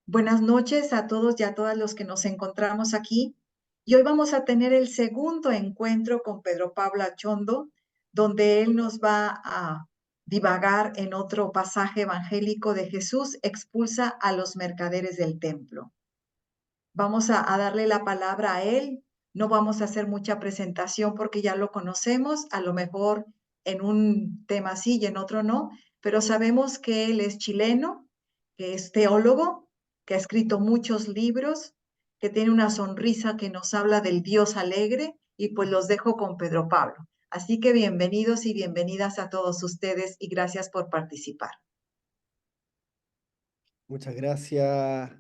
Buenas noches a todos y a todas los que nos encontramos aquí. Y hoy vamos a tener el segundo encuentro con Pedro Pablo Achondo, donde él nos va a divagar en otro pasaje evangélico de Jesús expulsa a los mercaderes del templo. Vamos a darle la palabra a él. No vamos a hacer mucha presentación porque ya lo conocemos, a lo mejor en un tema sí y en otro no, pero sabemos que él es chileno, que es teólogo, que ha escrito muchos libros, que tiene una sonrisa que nos habla del Dios alegre y pues los dejo con Pedro Pablo. Así que bienvenidos y bienvenidas a todos ustedes y gracias por participar. Muchas gracias,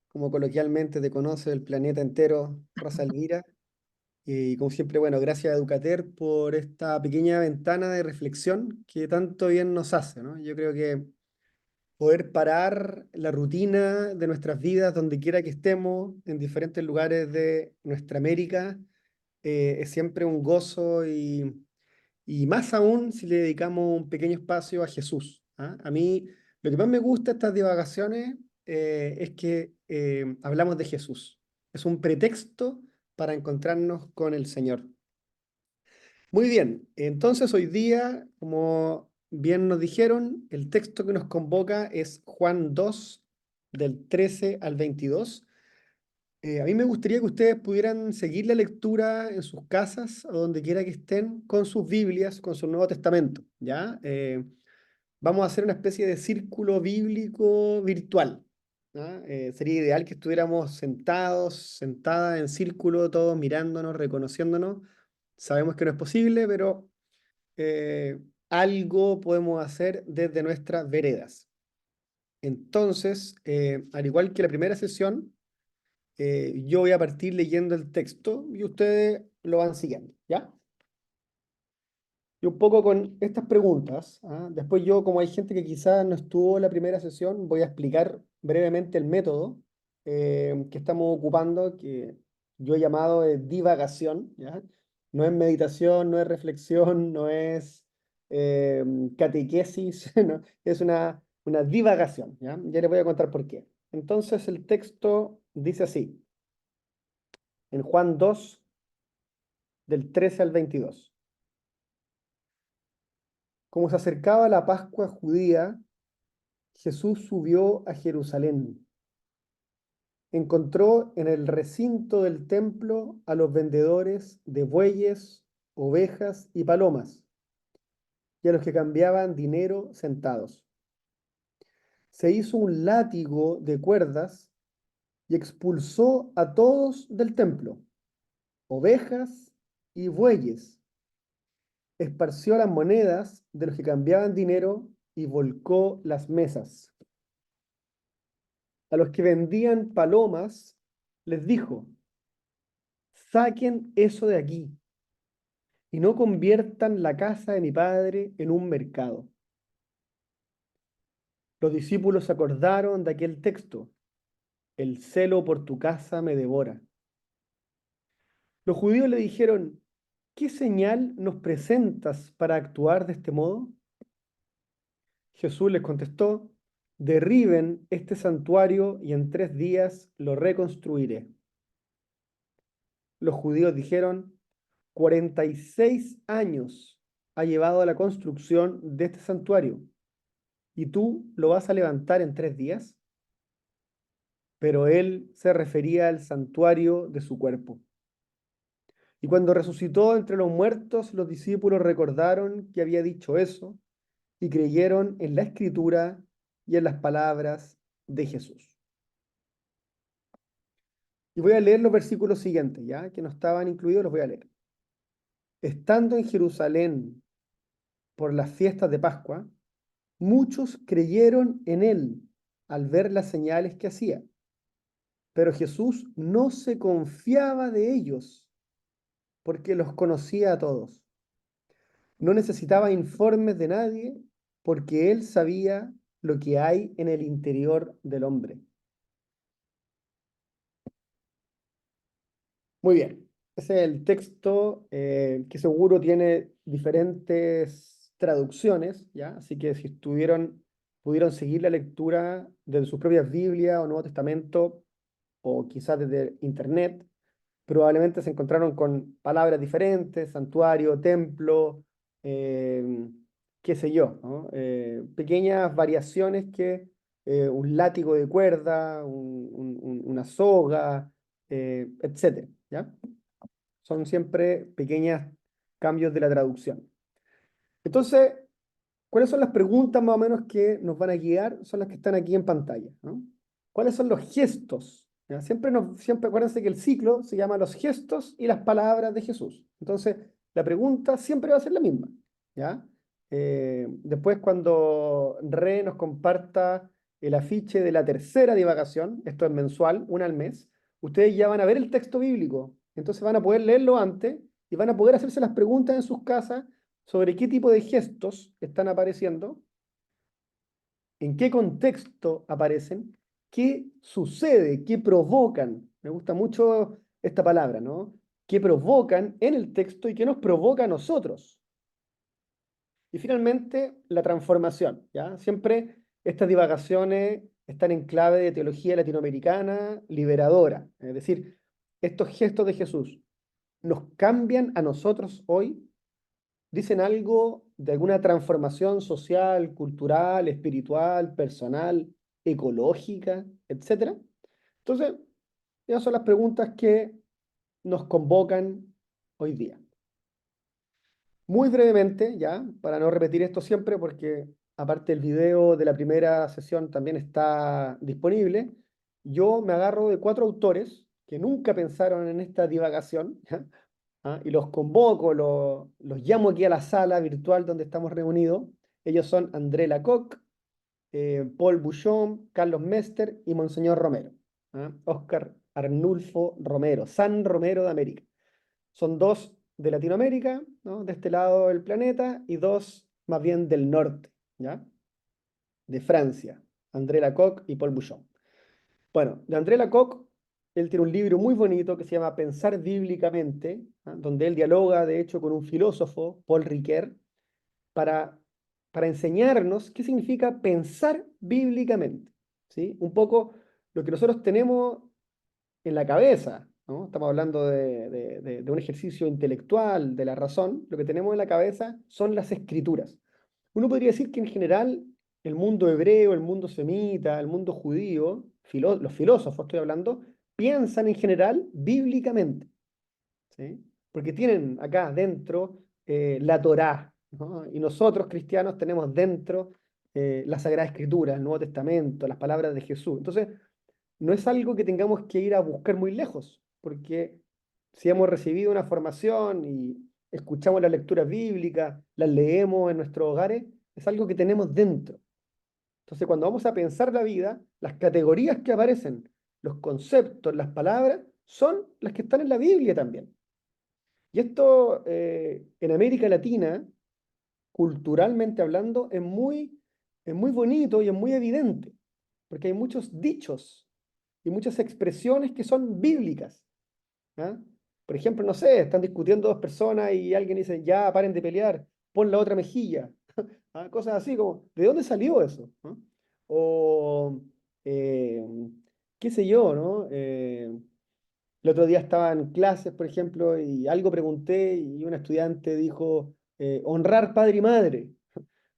como coloquialmente te conoce el planeta entero, Rosa Elvira. Y como siempre, bueno, gracias a Educater por esta pequeña ventana de reflexión que tanto bien nos hace, ¿no? Yo creo que poder parar la rutina de nuestras vidas, donde quiera que estemos, en diferentes lugares de nuestra América, es siempre un gozo y más aún si le dedicamos un pequeño espacio a Jesús. ¿Ah? A mí lo que más me gusta de estas divagaciones es que hablamos de Jesús. Es un pretexto para encontrarnos con el Señor. Muy bien, entonces hoy día, como bien nos dijeron, el texto que nos convoca es Juan 2, del 13 al 22. A mí me gustaría que ustedes pudieran seguir la lectura en sus casas o donde quiera que estén con sus Biblias, con su Nuevo Testamento, ¿ya? Vamos a hacer una especie de círculo bíblico virtual, ¿ya? Sería ideal que estuviéramos sentados, sentadas en círculo, todos mirándonos, reconociéndonos. Sabemos que no es posible, pero eh, algo podemos hacer desde nuestras veredas. Entonces, al igual que la primera sesión, yo voy a partir leyendo el texto y ustedes lo van siguiendo, ¿ya? Y un poco con estas preguntas, ¿ah? Después yo, como hay gente que quizás no estuvo en la primera sesión, voy a explicar brevemente el método que estamos ocupando, que yo he llamado de divagación, ¿ya? No es meditación, no es reflexión, no es eh, catequesis, no, es una divagación, ¿ya? Ya les voy a contar por qué. Entonces el texto dice así, en Juan 2 del 13 al 22. Como se acercaba la Pascua judía, Jesús subió a Jerusalén. Encontró en el recinto del templo a los vendedores de bueyes, ovejas y palomas, y a los que cambiaban dinero sentados. Se hizo un látigo de cuerdas y expulsó a todos del templo, ovejas y bueyes. Esparció las monedas de los que cambiaban dinero y volcó las mesas. A los que vendían palomas les dijo: saquen eso de aquí y no conviertan la casa de mi padre en un mercado. Los discípulos se acordaron de aquel texto: el celo por tu casa me devora. Los judíos le dijeron: ¿qué señal nos presentas para actuar de este modo? Jesús les contestó: derriben este santuario y en 3 días lo reconstruiré. Los judíos dijeron: 46 años ha llevado la construcción de este santuario, ¿y tú lo vas a levantar en 3 días? Pero él se refería al santuario de su cuerpo. Y cuando resucitó entre los muertos, los discípulos recordaron que había dicho eso y creyeron en la escritura y en las palabras de Jesús. Y voy a leer los versículos siguientes, ya que no estaban incluidos, los voy a leer. Estando en Jerusalén por las fiestas de Pascua, muchos creyeron en él al ver las señales que hacía, pero Jesús no se confiaba de ellos porque los conocía a todos. No necesitaba informes de nadie porque él sabía lo que hay en el interior del hombre. Muy bien, ese es el texto que seguro tiene diferentes traducciones, ¿ya? Así que si estuvieron pudieron seguir la lectura de sus propias Biblias o Nuevo Testamento, o quizás desde Internet, probablemente se encontraron con palabras diferentes, santuario, templo, eh, qué sé yo, ¿no? Pequeñas variaciones que un látigo de cuerda, una soga, etcétera, ¿ya? Son siempre pequeños cambios de la traducción. Entonces, ¿cuáles son las preguntas más o menos que nos van a guiar? Son las que están aquí en pantalla, ¿no? ¿Cuáles son los gestos? ¿Ya? Siempre acuérdense que el ciclo se llama los gestos y las palabras de Jesús. Entonces, la pregunta siempre va a ser la misma, ¿ya? Después, cuando Re nos comparta el afiche de la tercera divagación, esto es mensual, una al mes, ustedes ya van a ver el texto bíblico. Entonces van a poder leerlo antes y van a poder hacerse las preguntas en sus casas sobre qué tipo de gestos están apareciendo, en qué contexto aparecen, qué sucede, qué provocan. Me gusta mucho esta palabra, ¿no? ¿Qué provocan en el texto y qué nos provoca a nosotros? Y finalmente, la transformación, ¿ya? Siempre estas divagaciones están en clave de teología latinoamericana liberadora. Es decir, estos gestos de Jesús nos cambian a nosotros hoy, dicen algo de alguna transformación social, cultural, espiritual, personal, ecológica, etcétera. Entonces, esas son las preguntas que nos convocan hoy día. Muy brevemente, ya, para no repetir esto siempre, porque aparte el video de la primera sesión también está disponible, yo me agarro de 4 autores que nunca pensaron en esta divagación, ¿ya? ¿Ah? Y los convoco, los llamo aquí a la sala virtual donde estamos reunidos. Ellos son André Lacocque, Paul Buchon, Carlos Mester y Monseñor Romero. ¿Ah? Óscar Arnulfo Romero, San Romero de América. Son 2 de Latinoamérica, ¿no? De este lado del planeta, y 2 más bien del norte, ¿ya? De Francia, André Lacocque y Paul Buchon. Bueno, de André Lacocque, él tiene un libro muy bonito que se llama Pensar bíblicamente, ¿ah? Donde él dialoga, de hecho, con un filósofo, Paul Ricoeur, para, para enseñarnos qué significa pensar bíblicamente, ¿sí? Un poco lo que nosotros tenemos en la cabeza, ¿no? Estamos hablando de un ejercicio intelectual, de la razón. Lo que tenemos en la cabeza son las escrituras. Uno podría decir que en general el mundo hebreo, el mundo semita, el mundo judío, los filósofos estoy hablando, piensan en general bíblicamente, ¿sí? Porque tienen acá dentro la Torá, ¿no? Y nosotros cristianos tenemos dentro la Sagrada Escritura, el Nuevo Testamento, las palabras de Jesús. Entonces, no es algo que tengamos que ir a buscar muy lejos, porque si hemos recibido una formación y escuchamos las lecturas bíblicas, las leemos en nuestros hogares, es algo que tenemos dentro. Entonces, cuando vamos a pensar la vida, las categorías que aparecen, los conceptos, las palabras, son las que están en la Biblia también. Y esto en América Latina, culturalmente hablando, es muy bonito y es muy evidente, porque hay muchos dichos y muchas expresiones que son bíblicas. ¿Ah? Por ejemplo, no sé, están discutiendo 2 personas y alguien dice, ya, paren de pelear, pon la otra mejilla. ¿Ah? Cosas así como, ¿de dónde salió eso? ¿Ah? O, eh, qué sé yo, ¿no? El otro día estaba en clases, por ejemplo, y algo pregunté y un estudiante dijo, honrar padre y madre.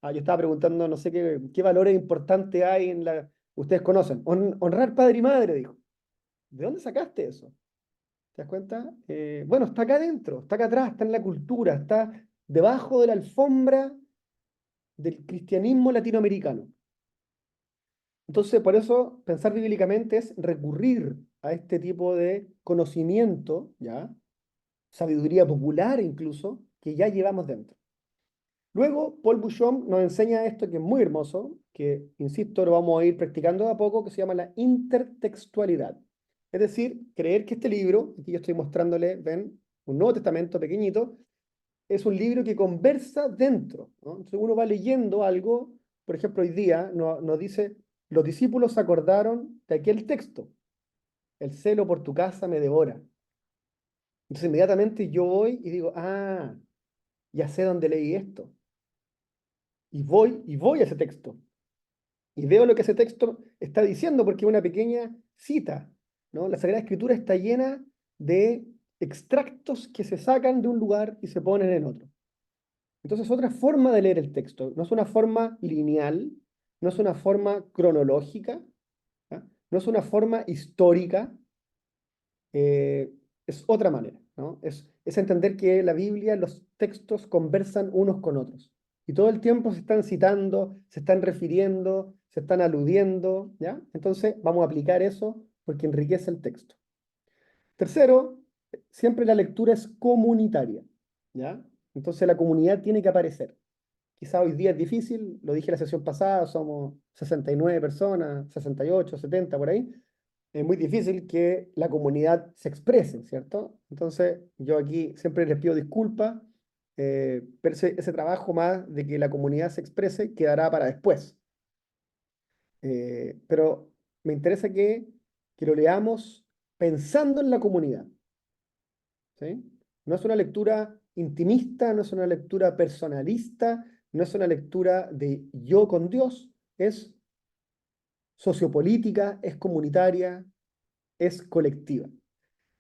Ah, yo estaba preguntando, no sé qué valores importantes hay en la... Ustedes conocen, honrar padre y madre, dijo. ¿De dónde sacaste eso? ¿Te das cuenta? Bueno, está acá adentro, está acá atrás, está en la cultura, está debajo de la alfombra del cristianismo latinoamericano. Entonces, por eso, pensar bíblicamente es recurrir a este tipo de conocimiento, ¿ya? Sabiduría popular incluso, que ya llevamos dentro. Luego, Paul Buchon nos enseña esto que es muy hermoso, que, insisto, lo vamos a ir practicando de a poco, que se llama la intertextualidad. Es decir, creer que este libro, aquí yo estoy mostrándole, ven, un Nuevo Testamento pequeñito, es un libro que conversa dentro, ¿no? Entonces uno va leyendo algo, por ejemplo, hoy día nos dice, los discípulos acordaron de aquel texto, el celo por tu casa me devora. Entonces inmediatamente yo voy y digo, ah, ya sé dónde leí esto. Y voy a ese texto. y veo lo que ese texto está diciendo porque es una pequeña cita, ¿no? La Sagrada Escritura está llena de extractos que se sacan de un lugar y se ponen en otro. Entonces, otra forma de leer el texto, no es una forma lineal, no es una forma cronológica, ¿ya? No es una forma histórica, eh, es otra manera, ¿no? Es entender que la Biblia, los textos conversan unos con otros. Y todo el tiempo se están citando, se están refiriendo, se están aludiendo, ¿ya? Entonces vamos a aplicar eso porque enriquece el texto. Tercero, siempre la lectura es comunitaria, ¿ya? Entonces la comunidad tiene que aparecer. Quizá hoy día es difícil, lo dije la sesión pasada, somos 69 personas, 68, 70 por ahí, es muy difícil que la comunidad se exprese, ¿cierto? Entonces, yo aquí siempre les pido disculpas, pero ese trabajo más de que la comunidad se exprese quedará para después. Pero me interesa que lo leamos pensando en la comunidad, ¿sí? No es una lectura intimista, no es una lectura personalista, no es una lectura de yo con Dios, es sociopolítica, es comunitaria, es colectiva.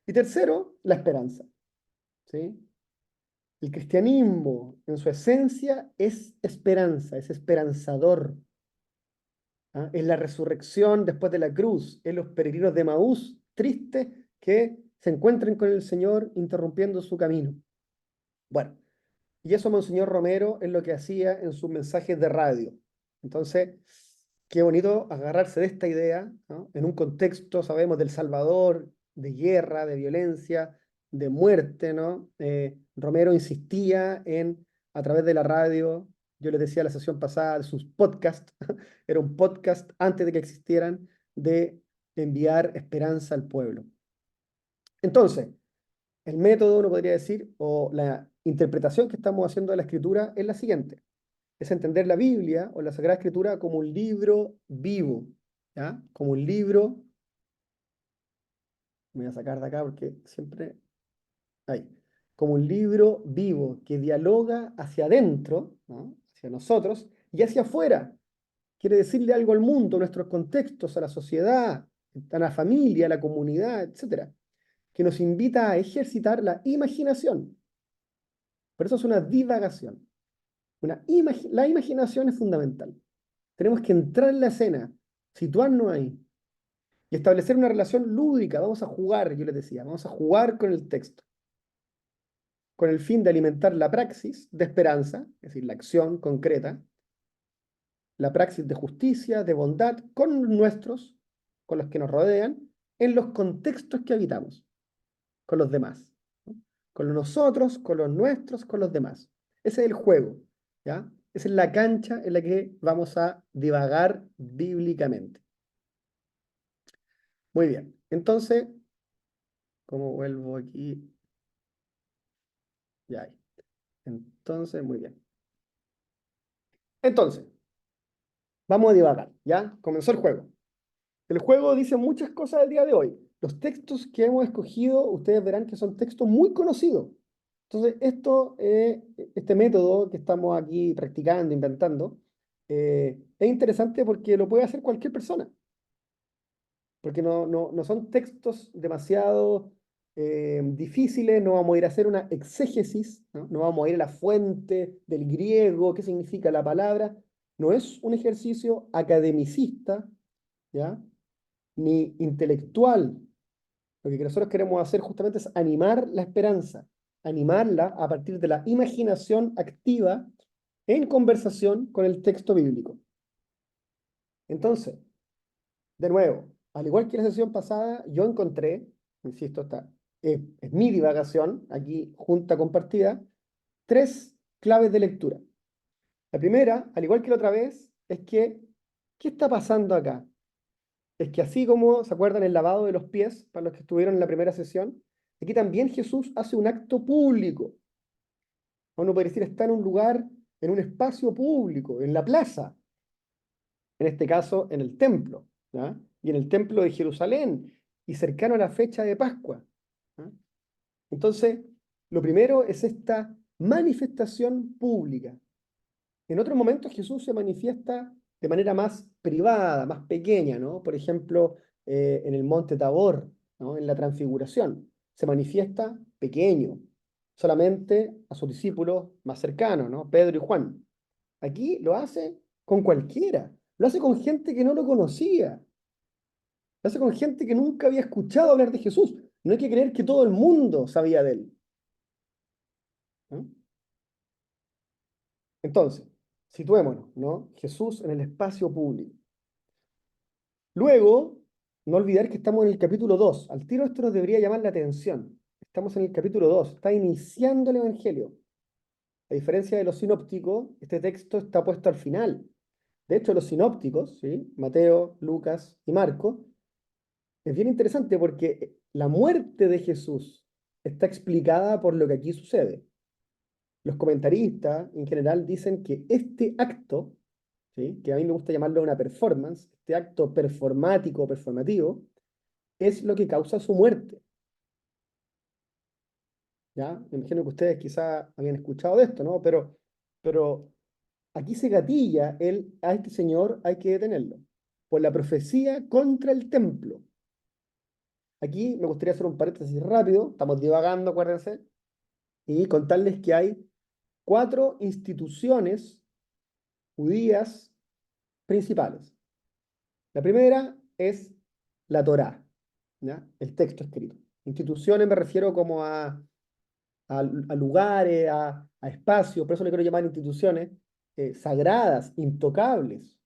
Y tercero, la esperanza, ¿sí? El cristianismo, en su esencia, es esperanza, es esperanzador. ¿Ah? Es la resurrección después de la cruz, es los peregrinos de Maús, tristes, que se encuentren con el Señor interrumpiendo su camino. Bueno, y eso Monseñor Romero es lo que hacía en sus mensajes de radio. Entonces, qué bonito agarrarse de esta idea, ¿no? En un contexto, sabemos, del Salvador, de guerra, de violencia, de muerte, ¿no? Romero insistía en, a través de la radio, yo les decía la sesión pasada, de sus podcasts, era un podcast antes de que existieran, de enviar esperanza al pueblo. Entonces, el método, uno podría decir, o la interpretación que estamos haciendo de la escritura es la siguiente. Es entender la Biblia o la Sagrada Escritura como un libro vivo, ¿ya? Como un libro, me voy a sacar de acá porque siempre, ahí, como un libro vivo que dialoga hacia adentro, ¿no? Hacia nosotros, y hacia afuera. Quiere decirle algo al mundo, a nuestros contextos, a la sociedad, a la familia, a la comunidad, etcétera, que nos invita a ejercitar la imaginación. Por eso es una divagación. La imaginación es fundamental. Tenemos que entrar en la escena, situarnos ahí y establecer una relación lúdica. Vamos a jugar, yo les decía, vamos a jugar con el texto, con el fin de alimentar la praxis de esperanza, es decir, la acción concreta, la praxis de justicia, de bondad con nuestros, con los que nos rodean, en los contextos que habitamos, con los demás, ¿no? Con los nosotros, con los nuestros, con los demás. Ese es el juego, ¿ya? Esa es la cancha en la que vamos a divagar bíblicamente. Muy bien, entonces, ¿cómo vuelvo aquí? Ya ahí. Entonces, muy bien. Entonces, vamos a divagar, ¿ya? Comenzó el juego. El juego dice muchas cosas del día de hoy. Los textos que hemos escogido, ustedes verán que son textos muy conocidos. Entonces, este método que estamos aquí practicando, inventando, es interesante porque lo puede hacer cualquier persona, porque no son textos demasiado difíciles, no vamos a ir a hacer una exégesis, ¿no? No vamos a ir a la fuente del griego, qué significa la palabra. No es un ejercicio academicista, ¿ya? Ni intelectual. Lo que nosotros queremos hacer justamente es animar la esperanza, animarla a partir de la imaginación activa en conversación con el texto bíblico. Entonces, de nuevo, al igual que la sesión pasada, yo encontré, insisto, es mi divagación, aquí junta compartida, tres claves de lectura. La primera, al igual que la otra vez, es que, ¿qué está pasando acá? Es que así como, ¿se acuerdan el lavado de los pies para los que estuvieron en la primera sesión? Aquí también Jesús hace un acto público. Uno puede decir, está en un lugar, en un espacio público, en la plaza, en este caso en el templo, ¿ya? Y en el templo de Jerusalén, y cercano a la fecha de Pascua, ¿ya? Entonces, lo primero es esta manifestación pública. En otros momentos Jesús se manifiesta de manera más privada, más pequeña, ¿no? Por ejemplo, en el monte Tabor, ¿no? En la transfiguración, se manifiesta pequeño, solamente a sus discípulos más cercanos, ¿no? Pedro y Juan. Aquí lo hace con cualquiera, lo hace con gente que no lo conocía, lo hace con gente que nunca había escuchado hablar de Jesús. No hay que creer que todo el mundo sabía de él, ¿no? Entonces, situémonos, ¿no? Jesús en el espacio público. Luego, no olvidar que estamos en el capítulo 2. Al tiro esto nos debería llamar la atención. Estamos en el capítulo 2. Está iniciando el Evangelio. A diferencia de los sinópticos, este texto está puesto al final. De hecho, los sinópticos, ¿sí? Mateo, Lucas y Marcos, es bien interesante porque la muerte de Jesús está explicada por lo que aquí sucede. Los comentaristas en general dicen que este acto, ¿sí? Que a mí me gusta llamarlo una performance, este acto performático o performativo, es lo que causa su muerte. ¿Ya? Me imagino que ustedes quizás habían escuchado de esto, ¿no? Pero aquí se gatilla a este señor hay que detenerlo, por la profecía contra el templo. Aquí me gustaría hacer un paréntesis rápido, estamos divagando, acuérdense, y contarles que hay 4 instituciones judías principales. La primera es la Torá, ¿ya? El texto escrito. Instituciones me refiero como a lugares, a espacios, por eso le quiero llamar instituciones sagradas, intocables,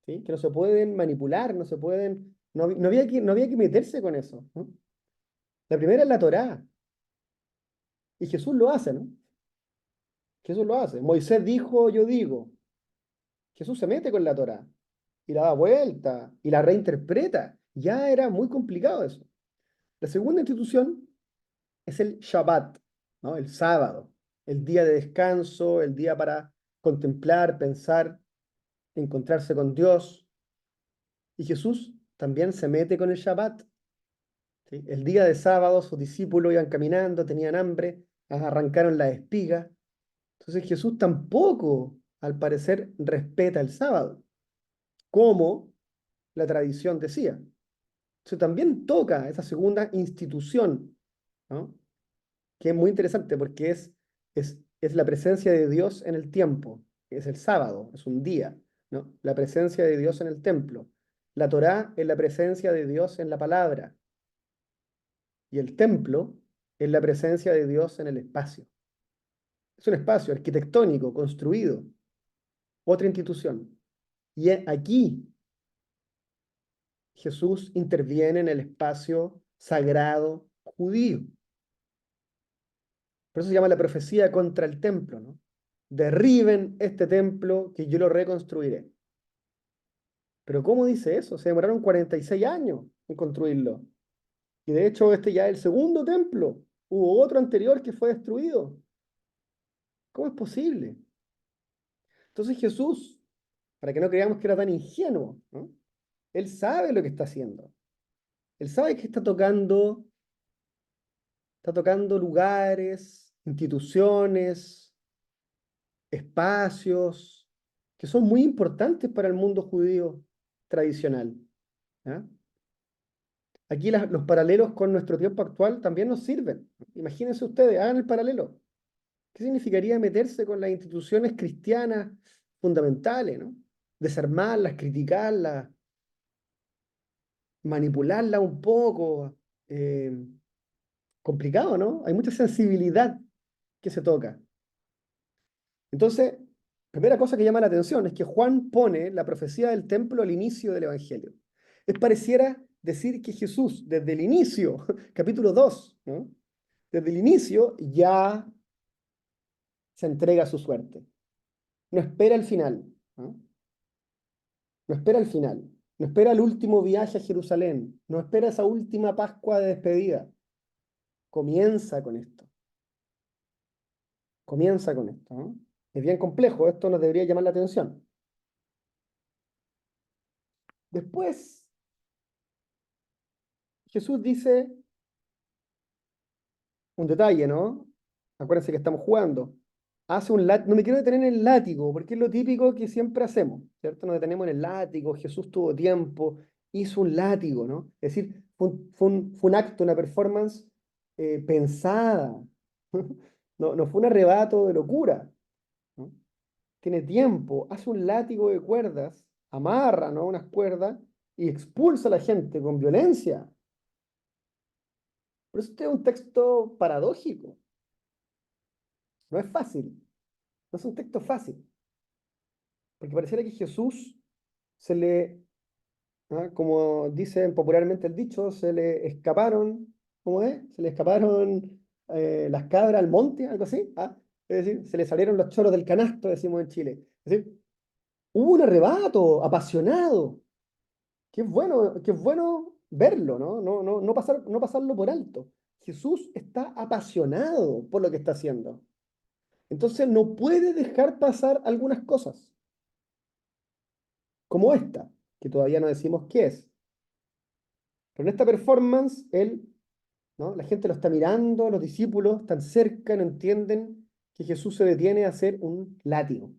¿sí? Que no se pueden manipular, no se pueden, no había que meterse con eso, ¿no? La primera es la Torá, y Jesús lo hace, ¿no? Jesús lo hace. Moisés dijo, yo digo. Jesús se mete con la Torá y la da vuelta y la reinterpreta. Ya era muy complicado eso. La segunda institución es el Shabbat, ¿no? El sábado, el día de descanso, el día para contemplar, pensar, encontrarse con Dios. Y Jesús también se mete con el Shabbat, ¿sí? El día de sábado sus discípulos iban caminando, tenían hambre, arrancaron las espigas. Entonces Jesús tampoco, al parecer, respeta el sábado, como la tradición decía. Entonces también toca esa segunda institución, ¿no? Que es muy interesante porque es la presencia de Dios en el tiempo, es el sábado, es un día, ¿no? La presencia de Dios en el templo. La Torá es la presencia de Dios en la palabra y el templo es la presencia de Dios en el espacio. Es un espacio arquitectónico, construido, otra institución. Y aquí Jesús interviene en el espacio sagrado judío. Por eso se llama la profecía contra el templo, ¿no? Derriben este templo que yo lo reconstruiré. Pero ¿cómo dice eso? Se demoraron 46 años en construirlo. Y de hecho este ya es el segundo templo. Hubo otro anterior que fue destruido. ¿Cómo es posible? Entonces Jesús, para que no creamos que era tan ingenuo, ¿no? Él sabe lo que está haciendo. Él sabe que está tocando lugares, instituciones, espacios que son muy importantes para el mundo judío tradicional, ¿ya? Aquí los paralelos con nuestro tiempo actual también nos sirven. Imagínense ustedes, hagan el paralelo. ¿Qué significaría meterse con las instituciones cristianas fundamentales, ¿no? Desarmarlas, criticarlas, manipularlas un poco. eh, Complicado, ¿no? Hay mucha sensibilidad que se toca. Entonces, primera cosa que llama la atención es que Juan pone la profecía del templo al inicio del Evangelio. Es pareciera decir que Jesús, desde el inicio, capítulo 2, ¿no? Desde el inicio ya se entrega a su suerte. No espera el final, ¿no? No espera el final. No espera el último viaje a Jerusalén. No espera esa última Pascua de despedida. Comienza con esto. Comienza con esto, ¿no? Es bien complejo, esto nos debería llamar la atención. Después, Jesús dice un detalle, ¿no? Acuérdense que estamos jugando. hace un látigo. No me quiero detener en el látigo, porque es lo típico que siempre hacemos, ¿cierto? Nos detenemos en el látigo, Jesús tuvo tiempo, hizo un látigo, ¿no? Es decir, fue un acto, una performance pensada. No, no fue un arrebato de locura, ¿no? Tiene tiempo, hace un látigo de cuerdas, amarra, ¿no? Unas cuerdas y expulsa a la gente con violencia. Por eso este es un texto paradójico. No es fácil, no es un texto fácil, porque pareciera que Jesús se le, como dicen popularmente el dicho, se le escaparon, ¿cómo es? Se le escaparon las cabras al monte, algo así. Es decir, se le salieron los choros del canasto, decimos en Chile. Es decir, hubo un arrebato apasionado. Qué bueno verlo, ¿no? No pasarlo por alto. Jesús está apasionado por lo que está haciendo. Entonces no puede dejar pasar algunas cosas, como esta, que todavía no decimos qué es. Pero en esta performance, él, ¿no? La gente lo está mirando, los discípulos están cerca, no entienden que Jesús se detiene a hacer un látigo.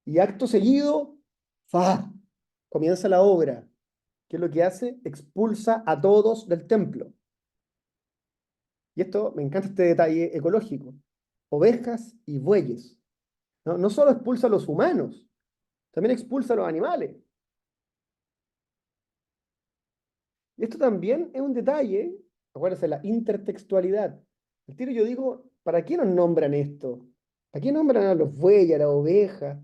Y acto seguido, ¡fa! Comienza la obra. ¿Qué es lo que hace? Expulsa a todos del templo. Y esto, me encanta este detalle ecológico. Ovejas y bueyes. No, no solo expulsa a los humanos, también expulsa a los animales. Y esto también es un detalle, acuérdense, la intertextualidad. El tiro yo digo, ¿para qué nos nombran esto? ¿Para qué nombran a los bueyes, a las ovejas?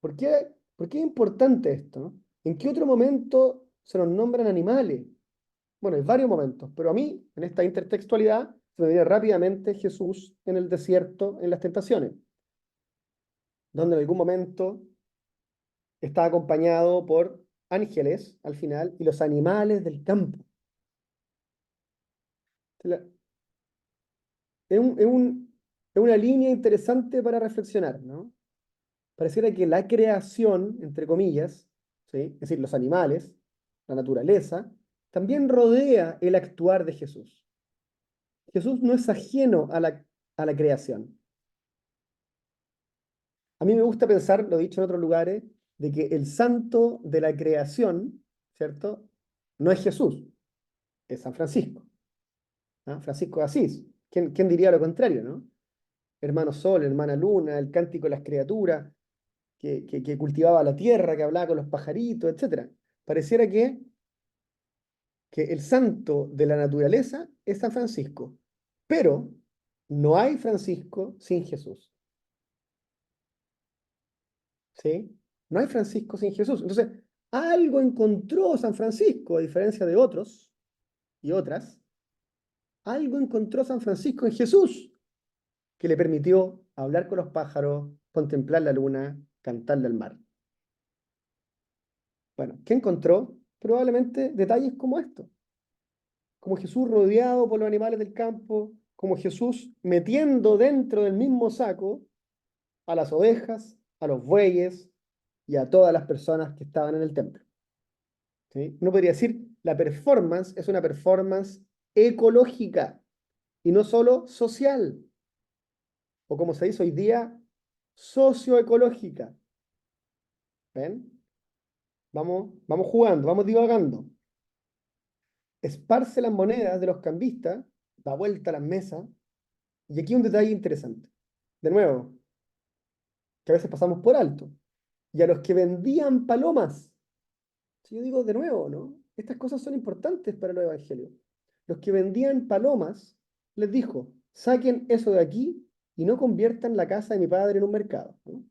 ¿Por qué es importante esto? ¿No? ¿En qué otro momento se nos nombran animales? Bueno, hay varios momentos, pero a mí, en esta intertextualidad, se me viene rápidamente Jesús en el desierto, en las tentaciones, donde en algún momento está acompañado por ángeles al final y los animales del campo. La- es una línea interesante para reflexionar, ¿no? Pareciera que la creación, entre comillas, ¿sí? Es decir, los animales, la naturaleza, también rodea el actuar de Jesús. Jesús no es ajeno a la creación. A mí me gusta pensar, lo he dicho en otros lugares, de que el santo de la creación, ¿cierto? No es Jesús, es San Francisco, ¿ah? Francisco de Asís. ¿Quién diría lo contrario, no? Hermano Sol, hermana Luna, el cántico de las criaturas, que cultivaba la tierra, que hablaba con los pajaritos, etcétera. Pareciera que el santo de la naturaleza es San Francisco, pero no hay Francisco sin Jesús, ¿sí? No hay Francisco sin Jesús. Entonces, algo encontró San Francisco, a diferencia de otros y otras, algo encontró San Francisco en Jesús, que le permitió hablar con los pájaros, contemplar la luna, cantarle al mar. Bueno, ¿qué encontró? Probablemente detalles como estos, como Jesús rodeado por los animales del campo, como Jesús metiendo dentro del mismo saco a las ovejas, a los bueyes y a todas las personas que estaban en el templo. ¿Sí? Uno podría decir, la performance es una performance ecológica y no solo social, o como se dice hoy día, socioecológica. ¿Ven? Vamos jugando, vamos divagando. Esparce las monedas de los cambistas, da vuelta a las mesas, y aquí un detalle interesante. De nuevo, que a veces pasamos por alto. Y a los que vendían palomas, si yo digo de nuevo, ¿no? Estas cosas son importantes para los evangelios. Los que vendían palomas les dijo, saquen eso de aquí y no conviertan la casa de mi padre en un mercado, ¿no?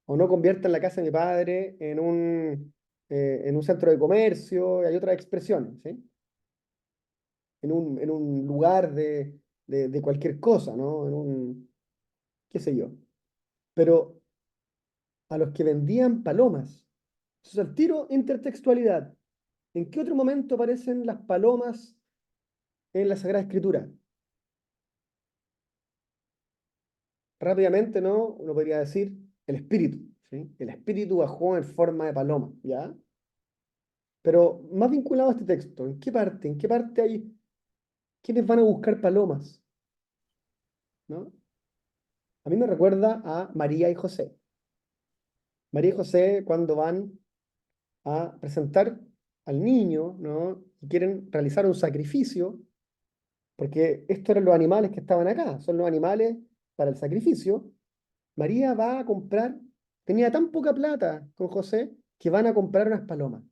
O no conviertan la casa de mi padre en un centro de comercio, y hay otras expresiones, ¿sí? En un lugar de cualquier cosa, ¿no? Qué sé yo. Pero a los que vendían palomas, eso es el tiro intertextualidad. ¿En qué otro momento aparecen las palomas en la Sagrada Escritura? Rápidamente, ¿no? Uno podría decir el espíritu, ¿sí? El espíritu bajó en forma de paloma, ¿ya? Pero más vinculado a este texto, ¿en qué parte? ¿En qué parte hay quienes van a buscar palomas? ¿No? A mí me recuerda a María y José. María y José cuando van a presentar al niño, ¿no? Y quieren realizar un sacrificio, porque estos eran los animales que estaban acá, son los animales para el sacrificio. María va a comprar, tenía tan poca plata con José que van a comprar unas palomas.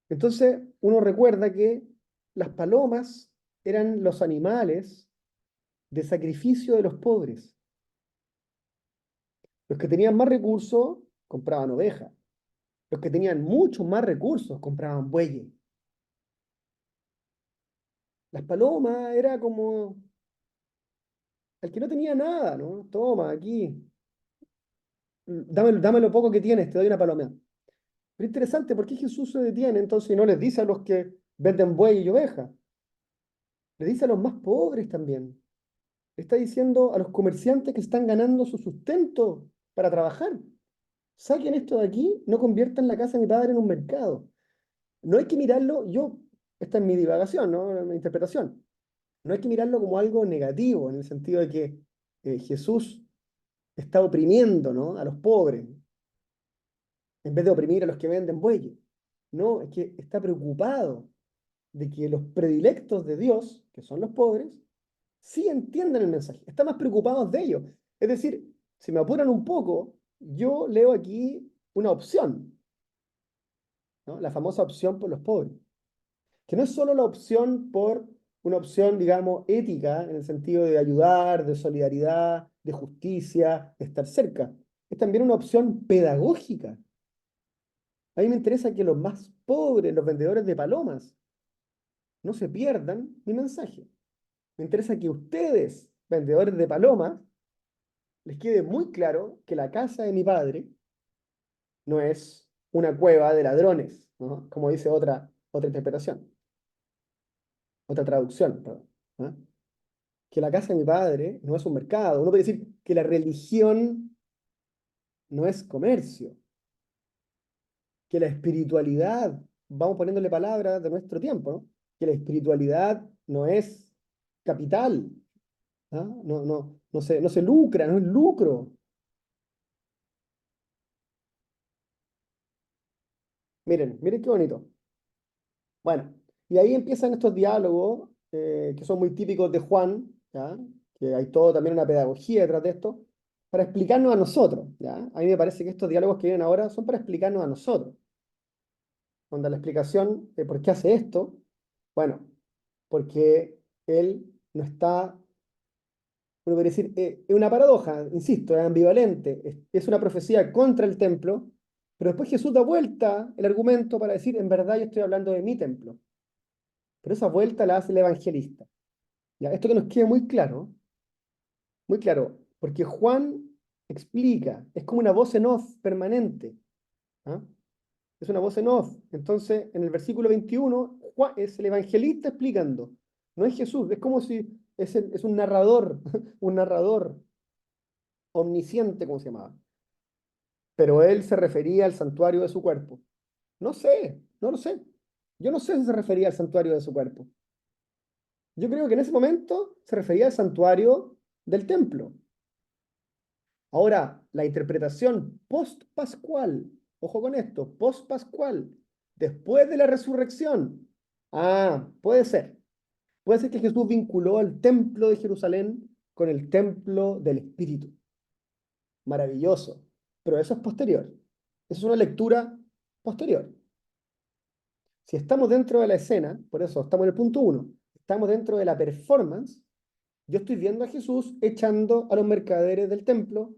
Entonces uno recuerda que las palomas eran los animales de sacrificio de los pobres. Los que tenían más recursos compraban ovejas. Los que tenían muchos más recursos compraban bueyes. Las palomas era como el que no tenía nada, ¿no? Toma, aquí, dame lo poco que tienes, te doy una paloma. Pero interesante, ¿por qué Jesús se detiene entonces y no les dice a los que venden buey y oveja? Le dice a los más pobres también. Le está diciendo a los comerciantes que están ganando su sustento para trabajar. Saquen esto de aquí, no conviertan la casa de mi padre en un mercado. No hay que mirarlo, esta es mi divagación, ¿no? Mi interpretación. No hay que mirarlo como algo negativo, en el sentido de que Jesús está oprimiendo, ¿no? A los pobres, en vez de oprimir a los que venden bueyes. No, es que está preocupado de que los predilectos de Dios, que son los pobres, sí entiendan el mensaje, están más preocupados de ellos. Es decir, si me apuran un poco, yo leo aquí una opción, ¿no? La famosa opción por los pobres, que no es solo la opción por una opción, digamos, ética, en el sentido de ayudar, de solidaridad, de justicia, de estar cerca. Es también una opción pedagógica. A mí me interesa que los más pobres, los vendedores de palomas, no se pierdan mi mensaje. Me interesa que ustedes, vendedores de palomas, les quede muy claro que la casa de mi padre no es una cueva de ladrones, ¿no? Como dice otra interpretación, otra traducción, perdón, ¿no? Que la casa de mi padre no es un mercado. Uno puede decir que la religión no es comercio, que la espiritualidad, vamos poniéndole palabras de nuestro tiempo, ¿no? Que la espiritualidad no es capital, ¿no? No se lucra, no es lucro. Miren qué bonito. Bueno, y ahí empiezan estos diálogos que son muy típicos de Juan, ¿ya? Que hay todo también una pedagogía detrás de esto, para explicarnos a nosotros, ¿ya? A mí me parece que estos diálogos que vienen ahora son para explicarnos a nosotros. Donde la explicación de por qué hace esto, bueno, porque él no está, uno puede decir, es una paradoja, insisto, es ambivalente, es una profecía contra el templo, pero después Jesús da vuelta el argumento para decir, en verdad yo estoy hablando de mi templo. Pero esa vuelta la hace el evangelista. ¿Ya? Esto que nos quede muy claro, porque Juan explica, es como una voz en off permanente. ¿Ah? Es una voz en off. Entonces, en el versículo 21, Juan, es el evangelista explicando. No es Jesús, es como si es un narrador, un narrador omnisciente, como se llamaba. Pero él se refería al santuario de su cuerpo. No sé, no lo sé. Yo no sé si se refería al santuario de su cuerpo. Yo creo que en ese momento se refería al santuario del templo. Ahora, la interpretación post-pascual, ojo con esto, post-pascual, después de la resurrección. Puede ser. Puede ser que Jesús vinculó al templo de Jerusalén con el templo del Espíritu. Maravilloso. Pero eso es posterior. Eso es una lectura posterior. Si estamos dentro de la escena, por eso estamos en el punto uno, estamos dentro de la performance. Yo estoy viendo a Jesús echando a los mercaderes del templo,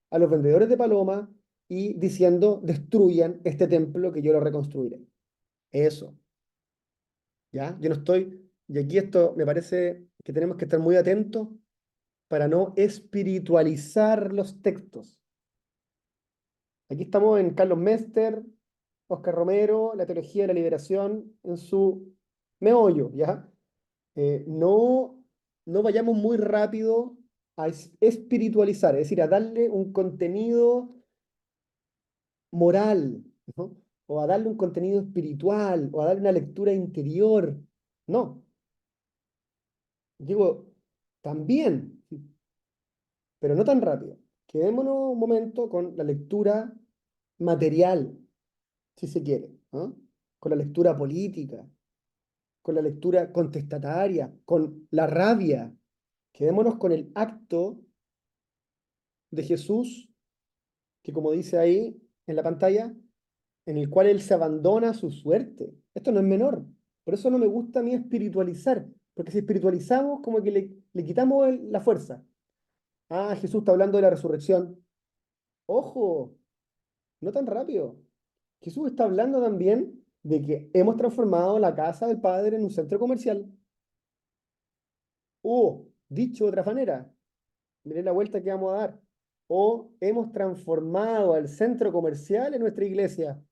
a los vendedores de palomas y diciendo, destruyan este templo que yo lo reconstruiré. Eso, ¿ya? Yo no estoy, y aquí esto me parece que tenemos que estar muy atentos para no espiritualizar los textos. Aquí estamos en Carlos Mester, Oscar Romero, la teología de la liberación en su meollo, ¿ya? No vayamos muy rápido a espiritualizar, es decir, a darle un contenido moral, ¿no? O a darle un contenido espiritual, o a darle una lectura interior. No, digo, también, pero no tan rápido. Quedémonos un momento con la lectura material, si se quiere, ¿no? Con la lectura política, con la lectura contestataria, con la rabia. Quedémonos con el acto de Jesús, que como dice ahí en la pantalla, en el cual él se abandona a su suerte. Esto no es menor. Por eso no me gusta a mí espiritualizar, porque si espiritualizamos, como que le quitamos la fuerza. Ah, Jesús está hablando de la resurrección. Ojo, no tan rápido. Jesús está hablando también de que hemos transformado la casa del Padre en un centro comercial. O, dicho de otra manera, miré la vuelta que vamos a dar. O hemos transformado al centro comercial en nuestra iglesia.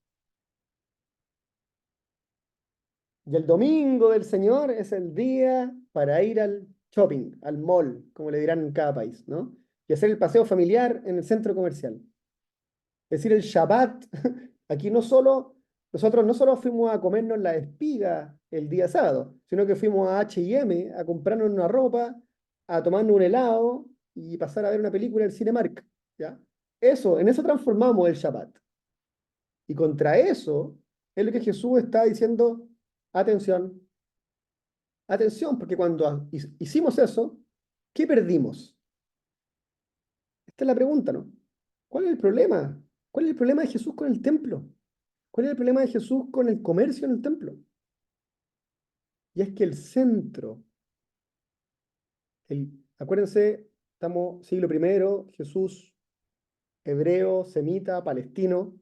Y el domingo del Señor es el día para ir al shopping, al mall, como le dirán en cada país, ¿no? Y hacer el paseo familiar en el centro comercial. Es decir, el Shabbat, aquí nosotros no solo fuimos a comernos la espiga el día sábado, sino que fuimos a H&M a comprarnos una ropa, a tomarnos un helado y pasar a ver una película en el Cinemark, ¿ya? En eso transformamos el Shabbat. Y contra eso es lo que Jesús está diciendo, atención, atención, porque cuando hicimos eso, ¿qué perdimos? Esta es la pregunta, ¿no? ¿Cuál es el problema? ¿Cuál es el problema de Jesús con el templo? ¿Cuál es el problema de Jesús con el comercio en el templo? Y es que el centro, acuérdense, estamos siglo primero, Jesús, hebreo, semita, palestino,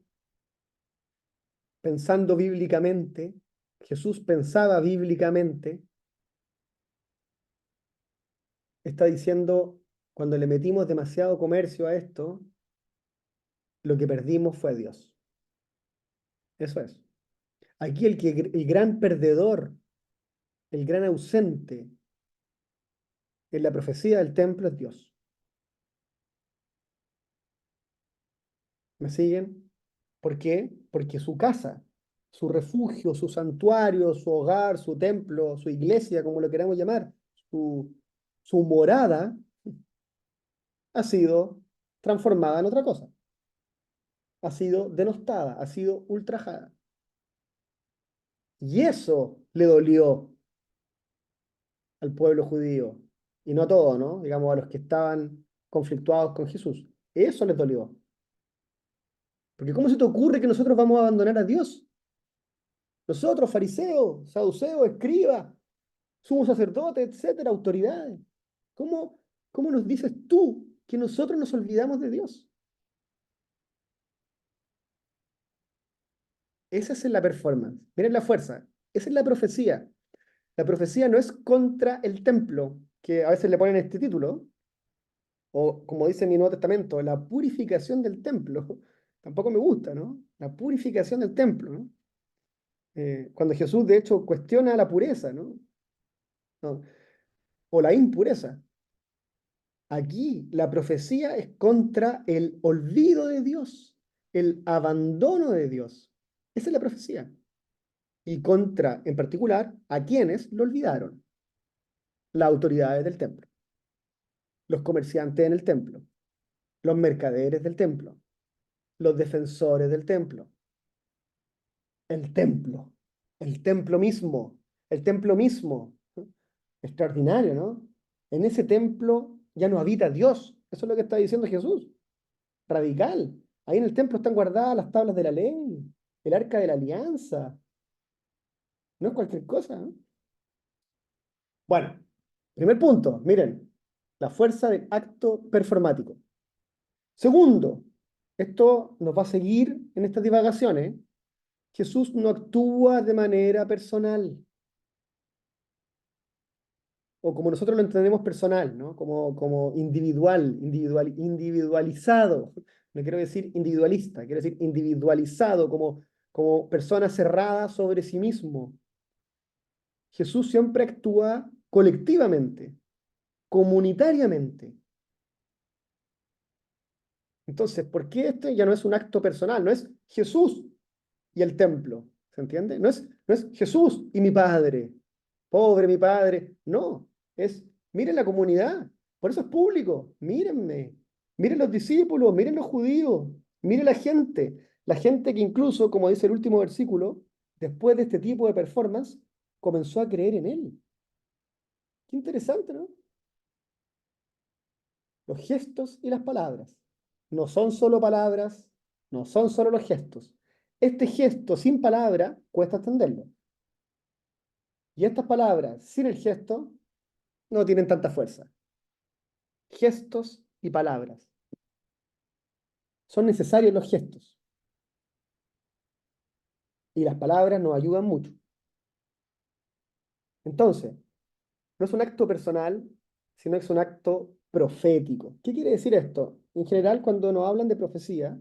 pensando bíblicamente, Jesús pensaba bíblicamente, está diciendo, cuando le metimos demasiado comercio a esto, lo que perdimos fue a Dios. Eso es. Aquí el gran perdedor, el gran ausente en la profecía del templo es Dios. ¿Me siguen? ¿Por qué? Porque su casa, su refugio, su santuario, su hogar, su templo, su iglesia, como lo queramos llamar, su, su morada, ha sido transformada en otra cosa. Ha sido denostada, ha sido ultrajada. Y eso le dolió al pueblo judío. Y no a todos, ¿no? Digamos, a los que estaban conflictuados con Jesús. Eso les dolió. Porque ¿cómo se te ocurre que nosotros vamos a abandonar a Dios? Nosotros, fariseos, saduceos, escribas, sumos sacerdotes, etcétera, autoridades. ¿Cómo, cómo nos dices tú que nosotros nos olvidamos de Dios? Esa es la performance. Miren la fuerza. Esa es la profecía. La profecía no es contra el templo, que a veces le ponen este título, o como dice mi Nuevo Testamento, la purificación del templo. Tampoco me gusta, ¿no? La purificación del templo, ¿no? Cuando Jesús, de hecho, cuestiona la pureza, ¿no? No, o la impureza. Aquí la profecía es contra el olvido de Dios, el abandono de Dios. Esa es la profecía. Y contra, en particular, a quienes lo olvidaron. Las autoridades del templo, los comerciantes en el templo, los mercaderes del templo, los defensores del templo, el templo, el templo mismo, el templo mismo. Extraordinario, ¿no? En ese templo ya no habita Dios. Eso es lo que está diciendo Jesús. Radical. Ahí en el templo están guardadas las tablas de la ley, el arca de la alianza. No es cualquier cosa, ¿no? Bueno, primer punto, miren, la fuerza del acto performático. Segundo, esto nos va a seguir en estas divagaciones. Jesús no actúa de manera personal, o como nosotros lo entendemos personal, ¿no? Como individualizado. No quiero decir individualista, quiero decir individualizado, como persona cerrada sobre sí mismo. Jesús siempre actúa colectivamente, comunitariamente. Entonces, ¿por qué este ya no es un acto personal? No es Jesús y el templo, ¿se entiende? No es Jesús y mi padre, pobre mi padre. No, miren la comunidad. Por eso es público. Mírenme. Miren los discípulos, miren los judíos, miren la gente que incluso, como dice el último versículo, después de este tipo de performance, comenzó a creer en él. Qué interesante, ¿no? Los gestos y las palabras. No son solo palabras, no son solo los gestos. Este gesto sin palabra cuesta entenderlo. Y estas palabras sin el gesto no tienen tanta fuerza. Gestos y palabras. Son necesarios los gestos. Y las palabras nos ayudan mucho. Entonces, no es un acto personal, sino es un acto profético. ¿Qué quiere decir esto? En general, cuando nos hablan de profecía,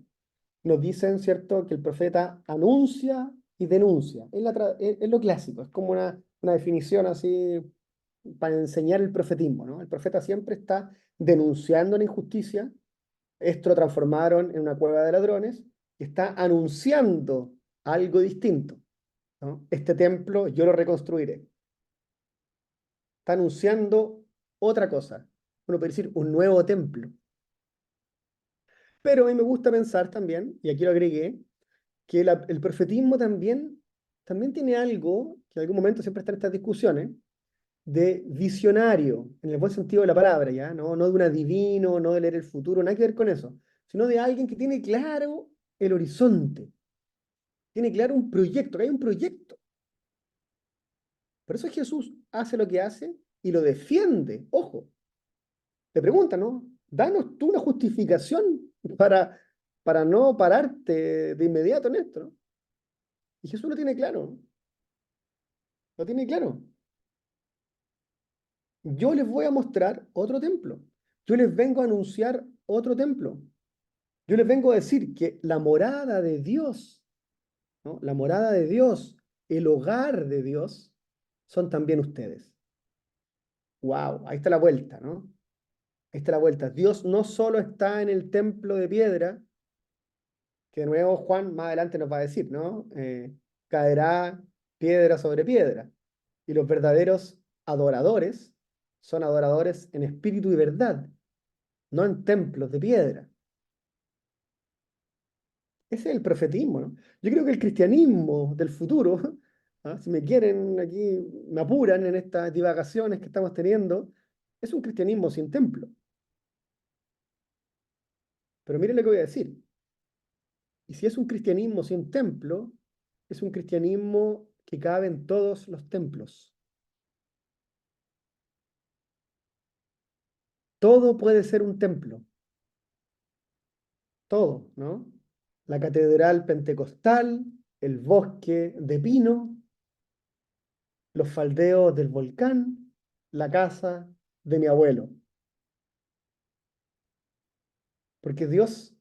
nos dicen, ¿cierto?, que el profeta anuncia y denuncia. Es lo clásico, es como una definición así para enseñar el profetismo, ¿no? El profeta siempre está denunciando la injusticia. Esto lo transformaron en una cueva de ladrones y está anunciando algo distinto, ¿no? Este templo yo lo reconstruiré. Está anunciando otra cosa. Uno puede decir un nuevo templo. Pero a mí me gusta pensar también, y aquí lo agregué, que el profetismo también tiene algo, que en algún momento siempre está en estas discusiones, de visionario, en el buen sentido de la palabra, ¿ya? No de un adivino, no de leer el futuro, nada que ver con eso, sino de alguien que tiene claro el horizonte, tiene claro un proyecto, que hay un proyecto. Por eso Jesús hace lo que hace y lo defiende. Ojo, te pregunta, ¿no? Danos tú una justificación para no pararte de inmediato en esto, ¿no? Y Jesús lo tiene claro, ¿no? Lo tiene claro. Yo les voy a mostrar otro templo. Yo les vengo a anunciar otro templo. Yo les vengo a decir que la morada de Dios, ¿no? La morada de Dios, el hogar de Dios, son también ustedes. ¡Wow! Ahí está la vuelta, ¿no? Ahí está la vuelta. Dios no solo está en el templo de piedra, que de nuevo Juan más adelante nos va a decir, ¿no? Caerá piedra sobre piedra. Y los verdaderos adoradores son adoradores en espíritu y verdad, no en templos de piedra. Ese es el profetismo, ¿no? Yo creo que el cristianismo del futuro, ¿ah? Si me quieren aquí, me apuran en estas divagaciones que estamos teniendo, es un cristianismo sin templo. Pero miren lo que voy a decir. Y si es un cristianismo sin templo, es un cristianismo que cabe en todos los templos. Todo puede ser un templo, todo, ¿no? La catedral pentecostal, el bosque de pino, los faldeos del volcán, la casa de mi abuelo. Porque Dios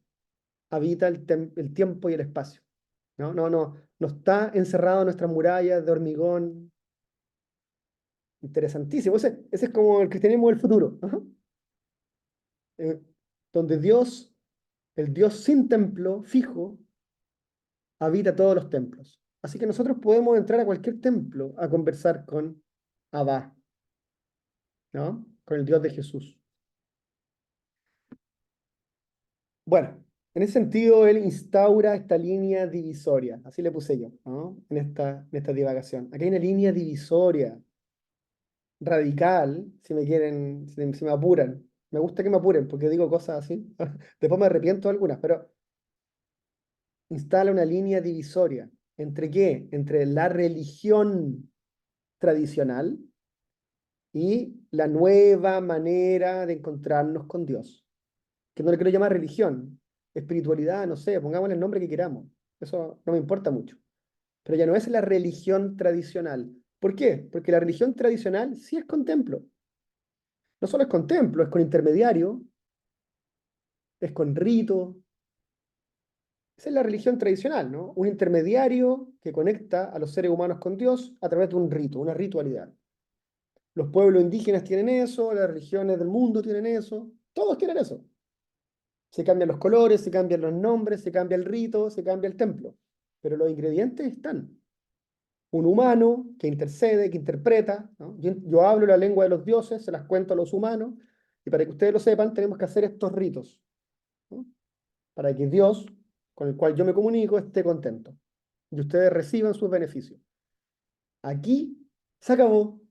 habita el tiempo y el espacio. No está encerrado en nuestras murallas de hormigón. Interesantísimo. Ese es como el cristianismo del futuro. Ajá. Eh, donde Dios, el Dios sin templo fijo, habita todos los templos. Así que nosotros podemos entrar a cualquier templo a conversar con Abba, ¿no? Con el Dios de Jesús. Bueno, en ese sentido, él instaura esta línea divisoria, así le puse yo, ¿no? En esta divagación. Aquí hay una línea divisoria radical, si me quieren, si me apuran. Me gusta que me apuren porque digo cosas así. Después me arrepiento de algunas, pero instala una línea divisoria. ¿Entre qué? Entre la religión tradicional y la nueva manera de encontrarnos con Dios. Que no le quiero llamar religión, espiritualidad, no sé, pongámosle el nombre que queramos. Eso no me importa mucho. Pero ya no es la religión tradicional. ¿Por qué? Porque la religión tradicional sí es con templo. No solo es con templo, es con intermediario, es con rito. Esa es la religión tradicional, ¿no? Un intermediario que conecta a los seres humanos con Dios a través de un rito, una ritualidad. Los pueblos indígenas tienen eso, las religiones del mundo tienen eso, todos tienen eso. Se cambian los colores, se cambian los nombres, se cambia el rito, se cambia el templo. Pero los ingredientes están. Un humano que intercede, que interpreta, ¿no? Yo hablo la lengua de los dioses, se las cuento a los humanos, y para que ustedes lo sepan, tenemos que hacer estos ritos. para que Dios, con el cual yo me comunico, esté contento y ustedes reciban sus beneficios. Aquí se acabó,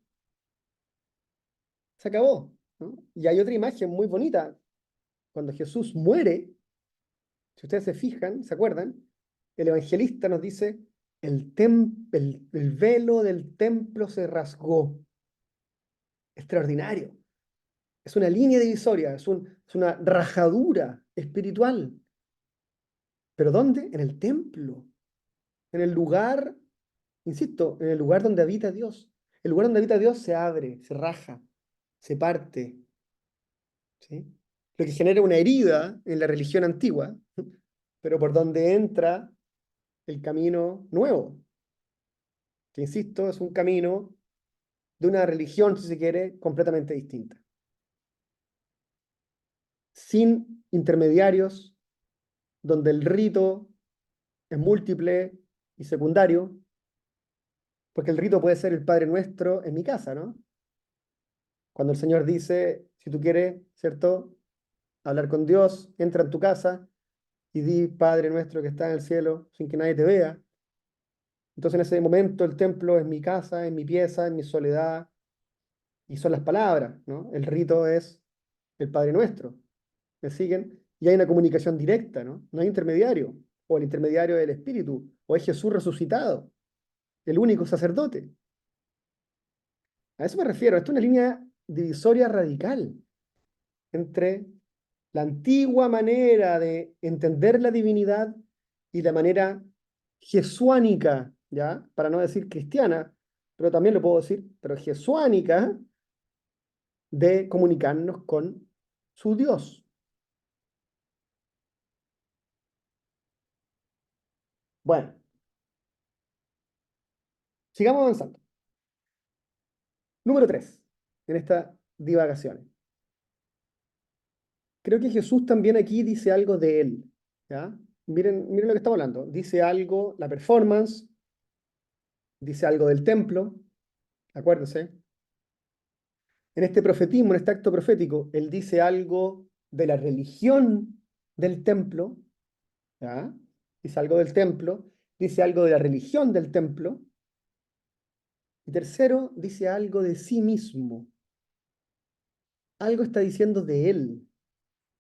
se acabó, ¿no? Y hay otra imagen muy bonita. Cuando Jesús muere, si ustedes se fijan, ¿se acuerdan? El evangelista nos dice, el velo del templo se rasgó. Extraordinario. Es una línea divisoria, es una rajadura espiritual. ¿Pero dónde? En el templo, en el lugar, insisto, en el lugar donde habita Dios. El lugar donde habita Dios se abre, se raja, se parte, ¿sí? Lo que genera una herida en la religión antigua, pero por donde entra el camino nuevo, que insisto, es un camino de una religión, si se quiere, completamente distinta. Sin intermediarios, donde el rito es múltiple y secundario, porque el rito puede ser el Padre Nuestro en mi casa, ¿no? Cuando el Señor dice, si tú quieres, ¿cierto? Hablar con Dios, entra en tu casa y di, Padre Nuestro que está en el cielo, sin que nadie te vea. Entonces en ese momento el templo es mi casa, es mi pieza, es mi soledad, y son las palabras, ¿no? El rito es el Padre Nuestro. ¿Me siguen? Y hay una comunicación directa, ¿no? No hay intermediario, o el intermediario es el Espíritu, o es Jesús resucitado, el único sacerdote. A eso me refiero. Esto es una línea divisoria radical entre la antigua manera de entender la divinidad y la manera jesuánica, ¿ya? Para no decir cristiana, pero también lo puedo decir, pero jesuánica de comunicarnos con su Dios. Bueno, sigamos avanzando. Número 3, en estas divagaciones. Creo que Jesús también aquí dice algo de él, ¿ya? Miren lo que estamos hablando. Dice algo, la performance, dice algo del templo, acuérdense. En este profetismo, en este acto profético, él dice algo de la religión del templo, ¿ya? Dice algo del templo, dice algo de la religión del templo, y tercero, dice algo de sí mismo. Algo está diciendo de él.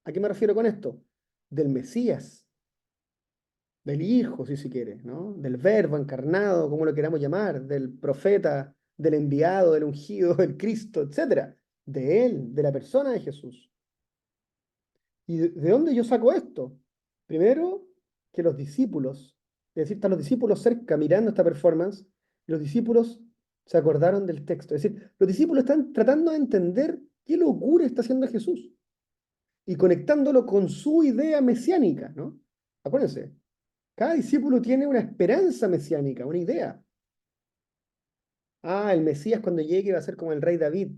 ¿A qué me refiero con esto? Del Mesías, del Hijo, si se quiere, ¿no? Del Verbo encarnado, como lo queramos llamar, del profeta, del enviado, del ungido, del Cristo, etcétera. De él, de la persona de Jesús. ¿Y de dónde yo saco esto? Primero, que los discípulos, es decir, están los discípulos cerca mirando esta performance, y los discípulos se acordaron del texto. Es decir, los discípulos están tratando de entender qué locura está haciendo Jesús y conectándolo con su idea mesiánica, ¿no? Acuérdense, cada discípulo tiene una esperanza mesiánica, una idea. Ah, el Mesías cuando llegue va a ser como el rey David.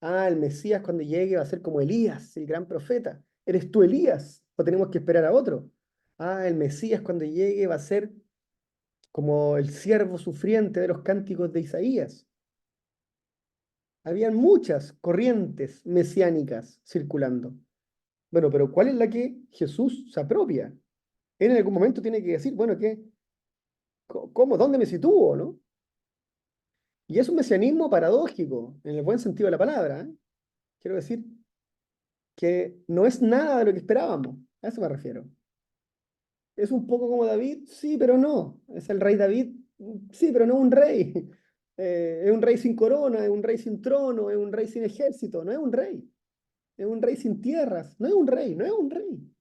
Ah, el Mesías cuando llegue va a ser como Elías, el gran profeta. ¿Eres tú Elías o tenemos que esperar a otro? Ah, el Mesías cuando llegue va a ser como el siervo sufriente de los cánticos de Isaías. Habían muchas corrientes mesiánicas circulando. Bueno, pero ¿cuál es la que Jesús se apropia? Él en algún momento tiene que decir, bueno, ¿qué? ¿Cómo? ¿Dónde me sitúo, no? Y es un mesianismo paradójico, en el buen sentido de la palabra, ¿eh? Quiero decir que no es nada de lo que esperábamos. A eso me refiero. ¿Es un poco como David? Sí, pero no. ¿Es el rey David? Sí, pero no un rey. Es un rey sin corona, es un rey sin trono, es un rey sin ejército. No es un rey. Es un rey sin tierras. No es un rey, no es un rey.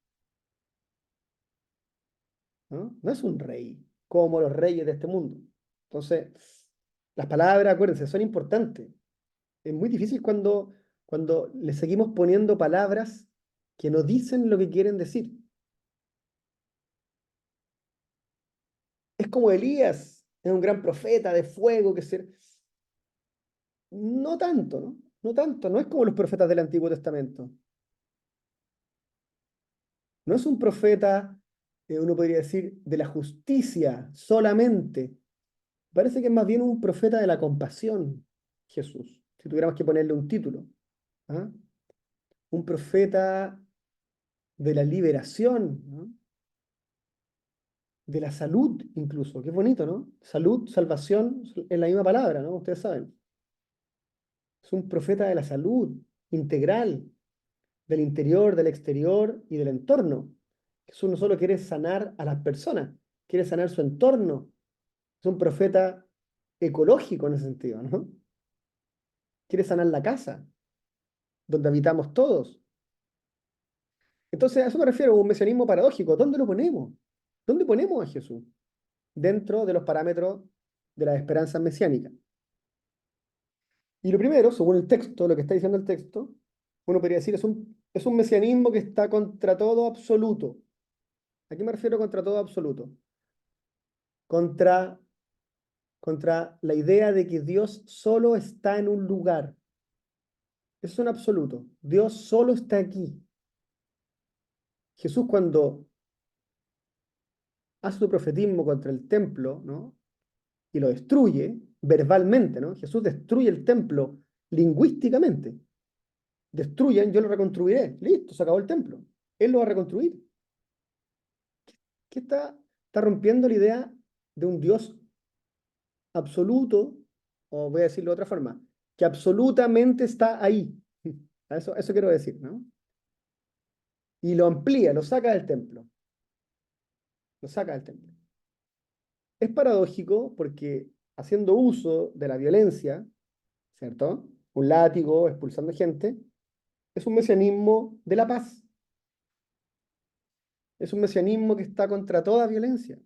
¿No? No es un rey como los reyes de este mundo. Entonces, las palabras, acuérdense, son importantes. Es muy difícil cuando le seguimos poniendo palabras que no dicen lo que quieren decir. Es como Elías, es un gran profeta de fuego que se... No tanto, ¿no? No tanto, no es como los profetas del Antiguo Testamento. No es un profeta, uno podría decir, de la justicia solamente. Parece que es más bien un profeta de la compasión, Jesús, si tuviéramos que ponerle un título. ¿Ah? Un profeta de la liberación, ¿no? De la salud incluso. Qué bonito, ¿no? Salud, salvación, es la misma palabra, ¿no? Ustedes saben. Es un profeta de la salud integral, del interior, del exterior y del entorno. Jesús no solo quiere sanar a las personas, quiere sanar su entorno. Es un profeta ecológico en ese sentido, ¿no? Quiere sanar la casa donde habitamos todos. Entonces, a eso me refiero, un mesianismo paradójico. ¿Dónde lo ponemos? ¿Dónde ponemos a Jesús? Dentro de los parámetros de la esperanza mesiánica. Y lo primero, según el texto, lo que está diciendo el texto, uno podría decir, es un mesianismo que está contra todo absoluto. ¿A qué me refiero contra todo absoluto? Contra, contra la idea de que Dios solo está en un lugar. Eso es un absoluto. Dios solo está aquí. Jesús cuando hace su profetismo contra el templo, ¿no? Y lo destruye verbalmente, ¿no? Jesús destruye el templo lingüísticamente. Destruyan, yo lo reconstruiré. Listo, se acabó el templo. Él lo va a reconstruir. ¿Qué está rompiendo la idea de un Dios absoluto, o voy a decirlo de otra forma, que absolutamente está ahí? Eso quiero decir, ¿no? Y lo amplía, lo saca del templo. Lo saca del templo. Es paradójico porque haciendo uso de la violencia, ¿cierto? Un látigo expulsando gente, es un mesianismo de la paz. Es un mesianismo que está contra toda violencia.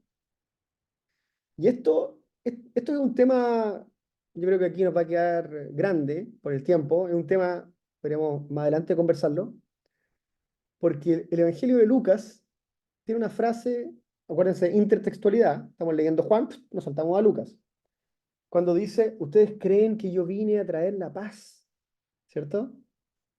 Y esto es un tema, yo creo que aquí nos va a quedar grande por el tiempo, es un tema, podríamos más adelante conversarlo, porque el Evangelio de Lucas tiene una frase, acuérdense, intertextualidad, estamos leyendo Juan, nos saltamos a Lucas, cuando dice, ustedes creen que yo vine a traer la paz, ¿cierto?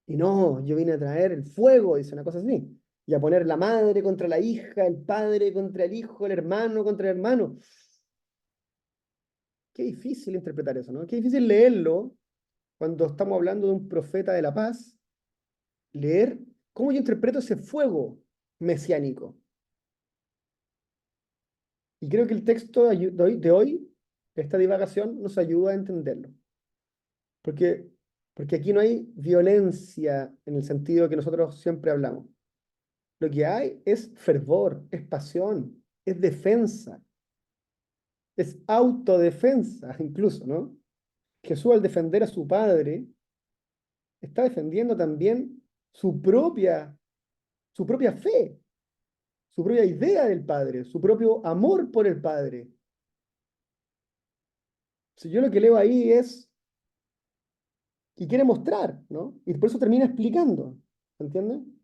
Y no, yo vine a traer el fuego, dice una cosa así, y a poner la madre contra la hija, el padre contra el hijo, el hermano contra el hermano. Qué difícil interpretar eso, ¿no? Qué difícil leerlo cuando estamos hablando de un profeta de la paz, leer cómo yo interpreto ese fuego mesiánico. Y creo que el texto de hoy, esta divagación, nos ayuda a entenderlo. Porque, porque aquí no hay violencia en el sentido que nosotros siempre hablamos. Lo que hay es fervor, es pasión, es defensa, es autodefensa incluso, ¿no? Jesús al defender a su padre está defendiendo también su propia fe, su propia idea del Padre, su propio amor por el Padre. Si yo lo que leo ahí es que quiere mostrar, ¿no? Y por eso termina explicando, ¿entienden?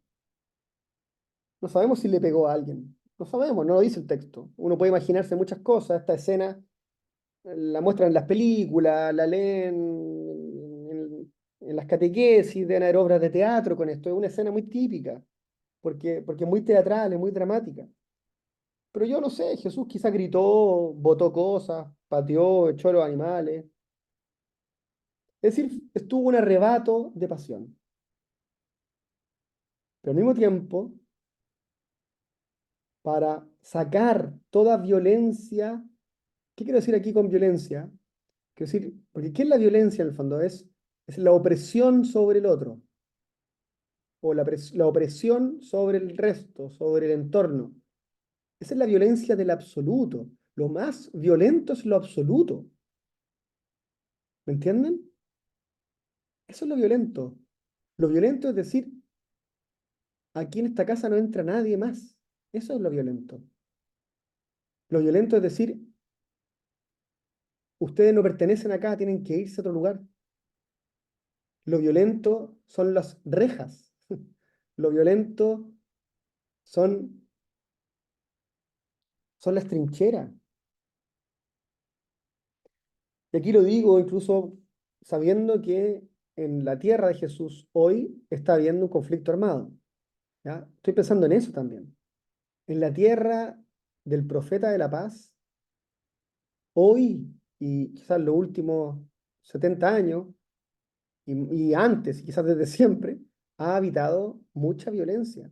No sabemos si le pegó a alguien, no sabemos, no lo dice el texto. Uno puede imaginarse muchas cosas, esta escena la muestran en las películas, la leen en las catequesis, deben haber obras de teatro con esto, es una escena muy típica, porque es muy teatral, es muy dramática. Pero yo no sé, Jesús quizá gritó, botó cosas, pateó, echó a los animales. Es decir, estuvo un arrebato de pasión. Pero al mismo tiempo, para sacar toda violencia, ¿qué quiero decir aquí con violencia? Quiero decir, porque ¿qué es la violencia en el fondo? Es la opresión sobre el otro, o la opresión sobre el resto, sobre el entorno. Esa es la violencia del absoluto. Lo más violento es lo absoluto. ¿Me entienden? Eso es lo violento. Lo violento es decir, aquí en esta casa no entra nadie más. Eso es lo violento. Lo violento es decir, ustedes no pertenecen acá, tienen que irse a otro lugar. Lo violento son las rejas. Lo violento son, son las trincheras. Y aquí lo digo incluso sabiendo que en la tierra de Jesús hoy está habiendo un conflicto armado. ¿Ya? Estoy pensando en eso también. En la tierra del profeta de la paz, hoy y quizás los últimos 70 años, y antes, quizás desde siempre, ha habitado mucha violencia.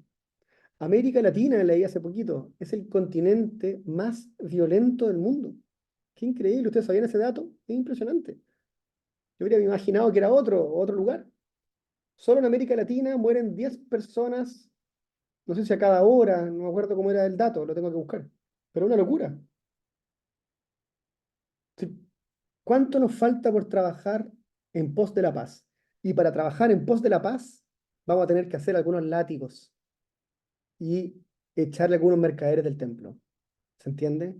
América Latina, leí hace poquito, es el continente más violento del mundo. Qué increíble, ¿ustedes sabían ese dato? Es impresionante. Yo hubiera imaginado que era otro lugar. Solo en América Latina mueren 10 personas, no sé si a cada hora, no me acuerdo cómo era el dato, lo tengo que buscar. Pero una locura. Sí. ¿Cuánto nos falta por trabajar en pos de la paz? Y para trabajar en pos de la paz, vamos a tener que hacer algunos látigos y echarle algunos mercaderes del templo. ¿Se entiende?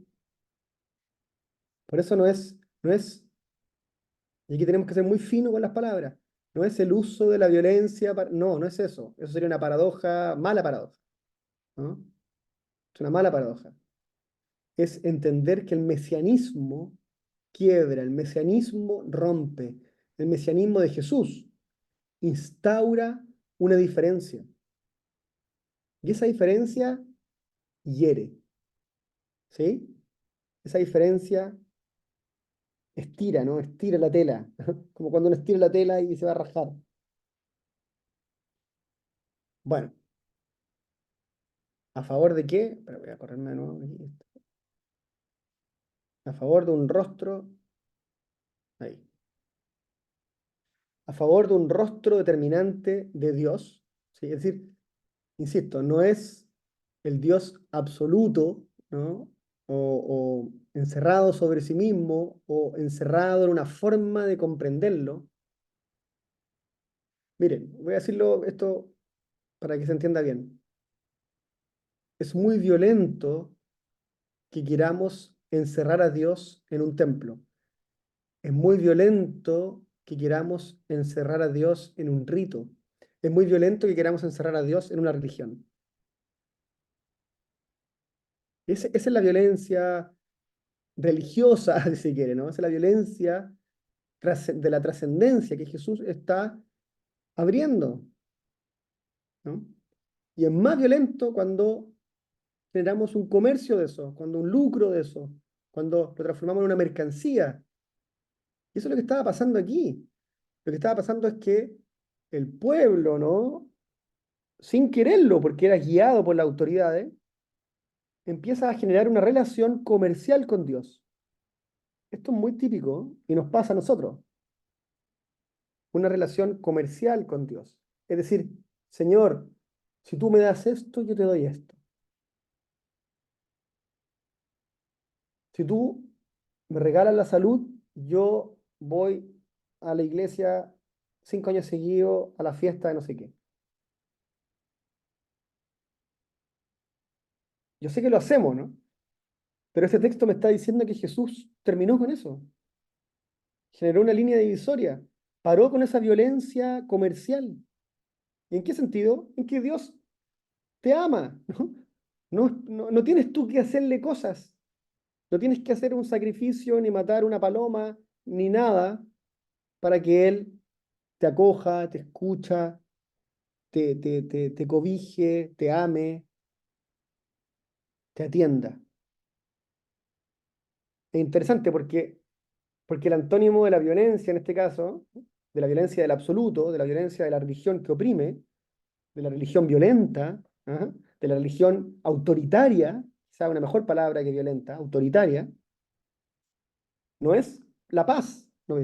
Por eso no es, y aquí tenemos que ser muy finos con las palabras, no es el uso de la violencia, no, no es eso. Eso sería una paradoja, mala paradoja, ¿no? Es una mala paradoja. Es entender que el mesianismo quiebra, el mesianismo rompe, el mesianismo de Jesús instaura una diferencia. Y esa diferencia hiere, ¿sí? Esa diferencia estira, ¿no? Estira la tela, como cuando uno estira la tela y se va a rajar. Bueno, ¿a favor de qué? Pero voy a correrme de nuevo aquí. A favor de un rostro, ahí. A favor de un rostro determinante de Dios, ¿sí? Es decir, insisto, no es el Dios absoluto, ¿no? O encerrado sobre sí mismo, o encerrado en una forma de comprenderlo. Miren, voy a decirlo esto para que se entienda bien. Es muy violento que queramos encerrar a Dios en un templo. Es muy violento que queramos encerrar a Dios en un rito. Es muy violento que queramos encerrar a Dios en una religión. Esa es la violencia religiosa, si se quiere, ¿no? Esa es la violencia de la trascendencia que Jesús está abriendo, ¿no? Y es más violento cuando generamos un comercio de eso, cuando un lucro de eso, cuando lo transformamos en una mercancía. Y eso es lo que estaba pasando aquí. Lo que estaba pasando es que el pueblo, ¿no? Sin quererlo, porque era guiado por las autoridades, empieza a generar una relación comercial con Dios. Esto es muy típico y nos pasa a nosotros. Una relación comercial con Dios. Es decir, Señor, si tú me das esto, yo te doy esto. Si tú me regalas la salud, yo voy a la iglesia 5 años seguidos a la fiesta de no sé qué. Yo sé que lo hacemos, ¿no? Pero este texto me está diciendo que Jesús terminó con eso. Generó una línea divisoria. Paró con esa violencia comercial. ¿Y en qué sentido? En que Dios te ama, ¿no? No tienes tú que hacerle cosas. No tienes que hacer un sacrificio, ni matar una paloma, ni nada, para que Él te acoja, te escucha, te cobije, te ame, te atienda. Es interesante porque el antónimo de la violencia, en este caso, de la violencia del absoluto, de la violencia de la religión que oprime, de la religión violenta, ¿ah? De la religión autoritaria, quizá una mejor palabra que violenta, autoritaria, no es la paz. No,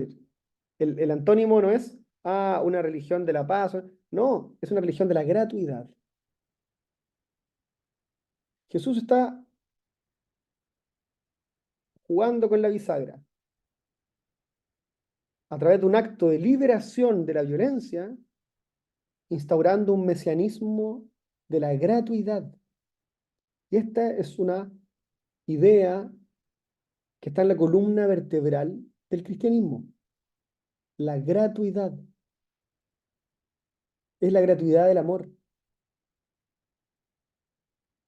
el antónimo no es una religión de la paz, no, es una religión de la gratuidad. Jesús está jugando con la bisagra. A través de un acto de liberación de la violencia, instaurando un mesianismo de la gratuidad. Y esta es una idea que está en la columna vertebral del cristianismo. La gratuidad es la gratuidad del amor.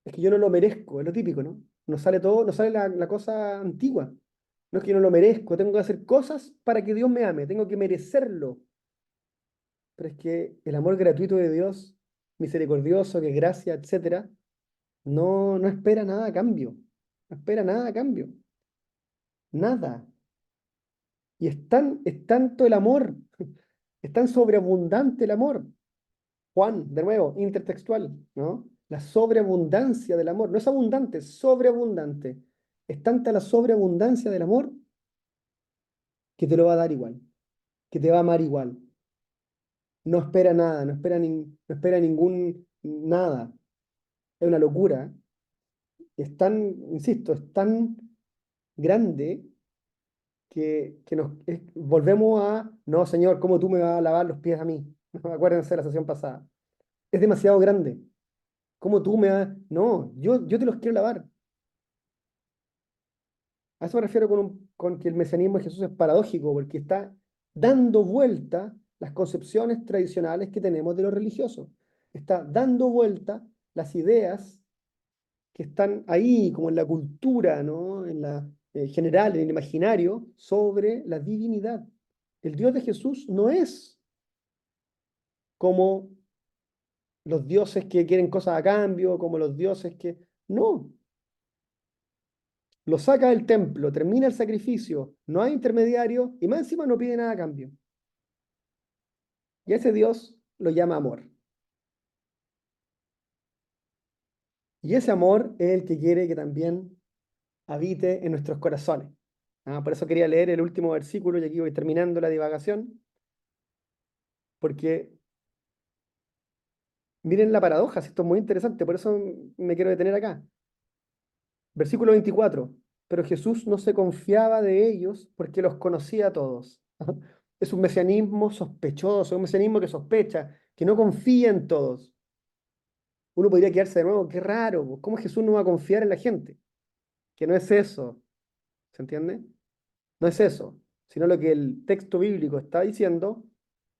Es que yo no lo merezco, es lo típico, ¿no? Nos sale todo, nos sale la cosa antigua. No es que yo no lo merezco, tengo que hacer cosas para que Dios me ame, tengo que merecerlo. Pero es que el amor gratuito de Dios, misericordioso, que es gracia, etcétera, no espera nada a cambio. No espera nada a cambio. Nada. Y es tanto el amor, es tan sobreabundante el amor. Juan, de nuevo, intertextual, ¿no? la sobreabundancia del amor. No es abundante, es sobreabundante. Es tanta la sobreabundancia del amor que te lo va a dar igual, que te va a amar igual. No espera nada, no espera ningún nada. Es una locura. Es tan, insisto, es tan grande que volvemos a, no, Señor, ¿cómo tú me vas a lavar los pies a mí? Acuérdense de la sesión pasada. Es demasiado grande. ¿Cómo tú me vas? No, yo te los quiero lavar. A eso me refiero con que el mesianismo de Jesús es paradójico, porque está dando vuelta las concepciones tradicionales que tenemos de lo religioso. Está dando vuelta las ideas que están ahí, como en la cultura, ¿no? En la general, en el imaginario, sobre la divinidad. El Dios de Jesús no es como los dioses que quieren cosas a cambio, como los dioses que... No, lo saca del templo, termina el sacrificio, no hay intermediario y más encima no pide nada a cambio. Y a ese Dios lo llama amor. Y ese amor es el que quiere que también habite en nuestros corazones. Por eso quería leer el último versículo y aquí voy terminando la divagación, porque miren la paradoja, esto es muy interesante, por eso me quiero detener acá. Versículo 24. Pero Jesús no se confiaba de ellos porque los conocía a todos. Es un mesianismo sospechoso, un mesianismo que sospecha, que no confía en todos. Uno podría quedarse de nuevo, qué raro, ¿cómo Jesús no va a confiar en la gente? Que no es eso, ¿se entiende? No es eso, sino lo que el texto bíblico está diciendo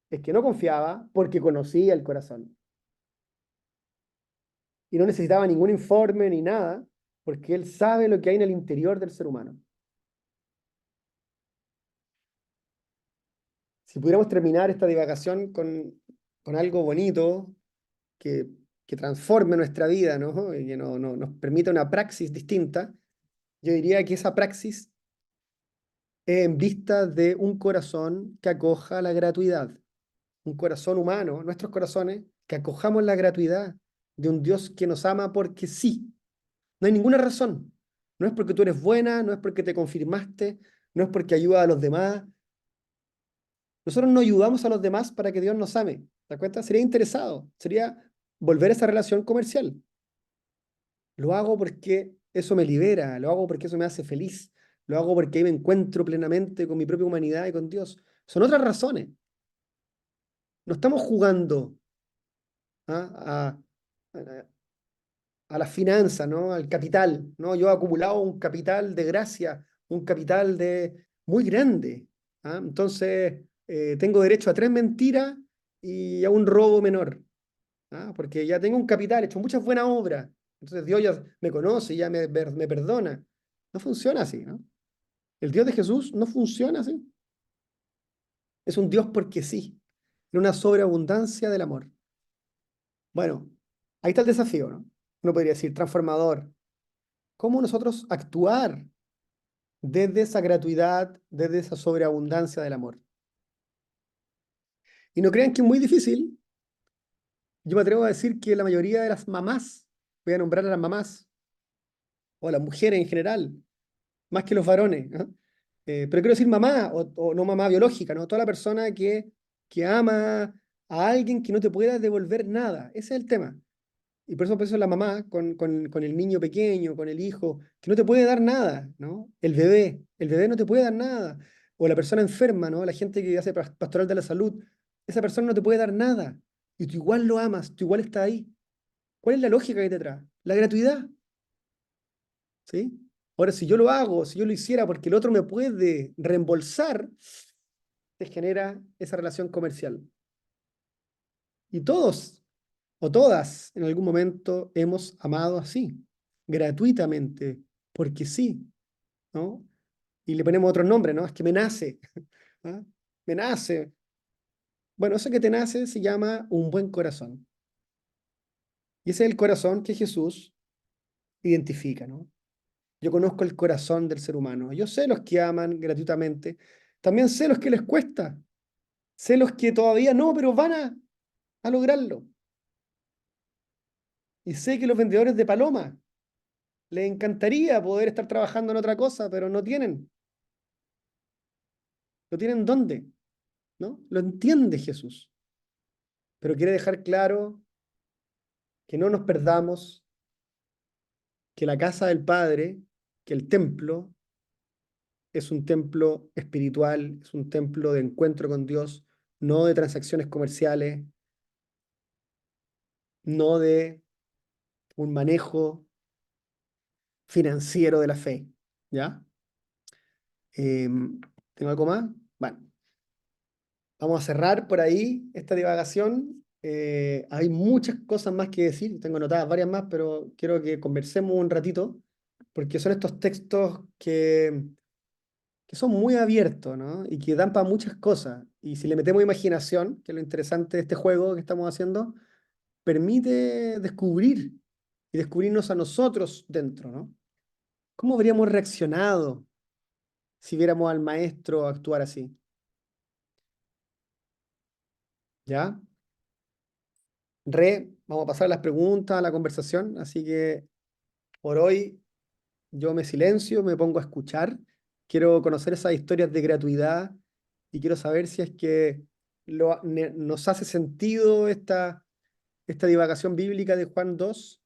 es que no confiaba porque conocía el corazón. Y no necesitaba ningún informe ni nada, porque él sabe lo que hay en el interior del ser humano. Si pudiéramos terminar esta divagación con algo bonito que, que transforme nuestra vida, ¿no? Y que nos permita una praxis distinta, yo diría que esa praxis es en vista de un corazón que acoja la gratuidad, un corazón humano, nuestros corazones, que acojamos la gratuidad de un Dios que nos ama porque sí. No hay ninguna razón. No es porque tú eres buena, no es porque te confirmaste, no es porque ayudas a los demás. Nosotros no ayudamos a los demás para que Dios nos ame. ¿Te das cuenta? Sería interesado, sería volver a esa relación comercial. Lo hago porque eso me libera, lo hago porque eso me hace feliz, lo hago porque ahí me encuentro plenamente con mi propia humanidad y con Dios. Son otras razones. No estamos jugando, ¿ah? a las finanzas, ¿no? Al capital, ¿no? Yo he acumulado un capital de gracia, un capital muy grande, ¿ah? Entonces, tengo derecho a 3 mentiras y a un robo menor, ¿ah? Porque ya tengo un capital, he hecho muchas buenas obras. Entonces Dios ya me conoce, ya me perdona. No funciona así, ¿no? El Dios de Jesús no funciona así. Es un Dios porque sí, en una sobreabundancia del amor. Bueno, ahí está el desafío, ¿no? Uno podría decir transformador. ¿Cómo nosotros actuar desde esa gratuidad, desde esa sobreabundancia del amor? Y no crean que es muy difícil. Yo me atrevo a decir que la mayoría de las mamás, voy a nombrar a las mamás, o a las mujeres en general, más que los varones, ¿no? Pero quiero decir mamá, o no mamá biológica, ¿no? Toda la persona que ama a alguien que no te pueda devolver nada. Ese es el tema. Y por eso pienso en la mamá con el niño pequeño, con el hijo, que no te puede dar nada, ¿no? El bebé no te puede dar nada. O la persona enferma, ¿no? La gente que hace pastoral de la salud, esa persona no te puede dar nada. Y tú igual lo amas, tú igual estás ahí. ¿Cuál es la lógica que hay detrás? La gratuidad, ¿sí? Ahora, si yo lo hago, si yo lo hiciera porque el otro me puede reembolsar, te genera esa relación comercial. Y todos o todas en algún momento hemos amado así, gratuitamente, porque sí, ¿no? Y le ponemos otro nombre, ¿no? Es que me nace, ¿ah? Me nace. Bueno, eso que te nace se llama un buen corazón. Y ese es el corazón que Jesús identifica, ¿no? Yo conozco el corazón del ser humano. Yo sé los que aman gratuitamente. También sé los que les cuesta. Sé los que todavía no, pero van a lograrlo. Y sé que los vendedores de paloma les encantaría poder estar trabajando en otra cosa, pero no tienen. ¿No tienen dónde? ¿No? Lo entiende Jesús, pero quiere dejar claro que no nos perdamos, que la casa del Padre, que el templo, es un templo espiritual, es un templo de encuentro con Dios, no de transacciones comerciales, no de un manejo financiero de la fe. ¿Ya? ¿Tengo algo más? Bueno, vamos a cerrar por ahí esta divagación. Hay muchas cosas más que decir, tengo anotadas varias más, pero quiero que conversemos un ratito, porque son estos textos que son muy abiertos, ¿no? Y que dan para muchas cosas. Y si le metemos imaginación, que es lo interesante de este juego que estamos haciendo, permite descubrir y descubrirnos a nosotros dentro, ¿no? ¿Cómo habríamos reaccionado si viéramos al maestro actuar así? ¿Ya? Vamos a pasar a las preguntas, a la conversación, así que por hoy yo me silencio, me pongo a escuchar. Quiero conocer esas historias de gratuidad y quiero saber si es que nos hace sentido esta divagación bíblica de Juan 2,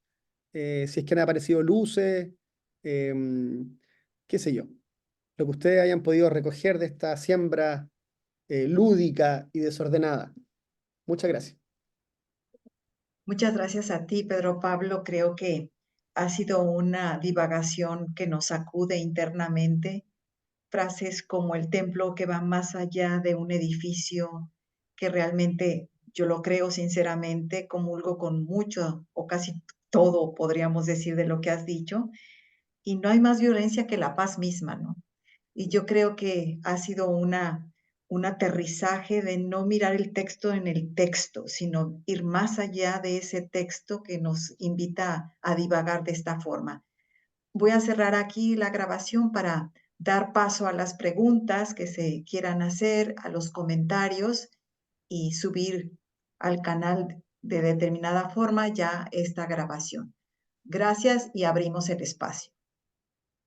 si es que han aparecido luces, em, qué sé yo, lo que ustedes hayan podido recoger de esta siembra lúdica y desordenada. Muchas gracias. Muchas gracias a ti, Pedro Pablo. Creo que ha sido una divagación que nos sacude internamente. Frases como el templo que va más allá de un edificio, que realmente yo lo creo sinceramente, comulgo con mucho o casi todo, podríamos decir, de lo que has dicho. Y no hay más violencia que la paz misma, ¿no? Y yo creo que ha sido un aterrizaje de no mirar el texto en el texto, sino ir más allá de ese texto que nos invita a divagar de esta forma. Voy a cerrar aquí la grabación para dar paso a las preguntas que se quieran hacer, a los comentarios y subir al canal de determinada forma ya esta grabación. Gracias y abrimos el espacio.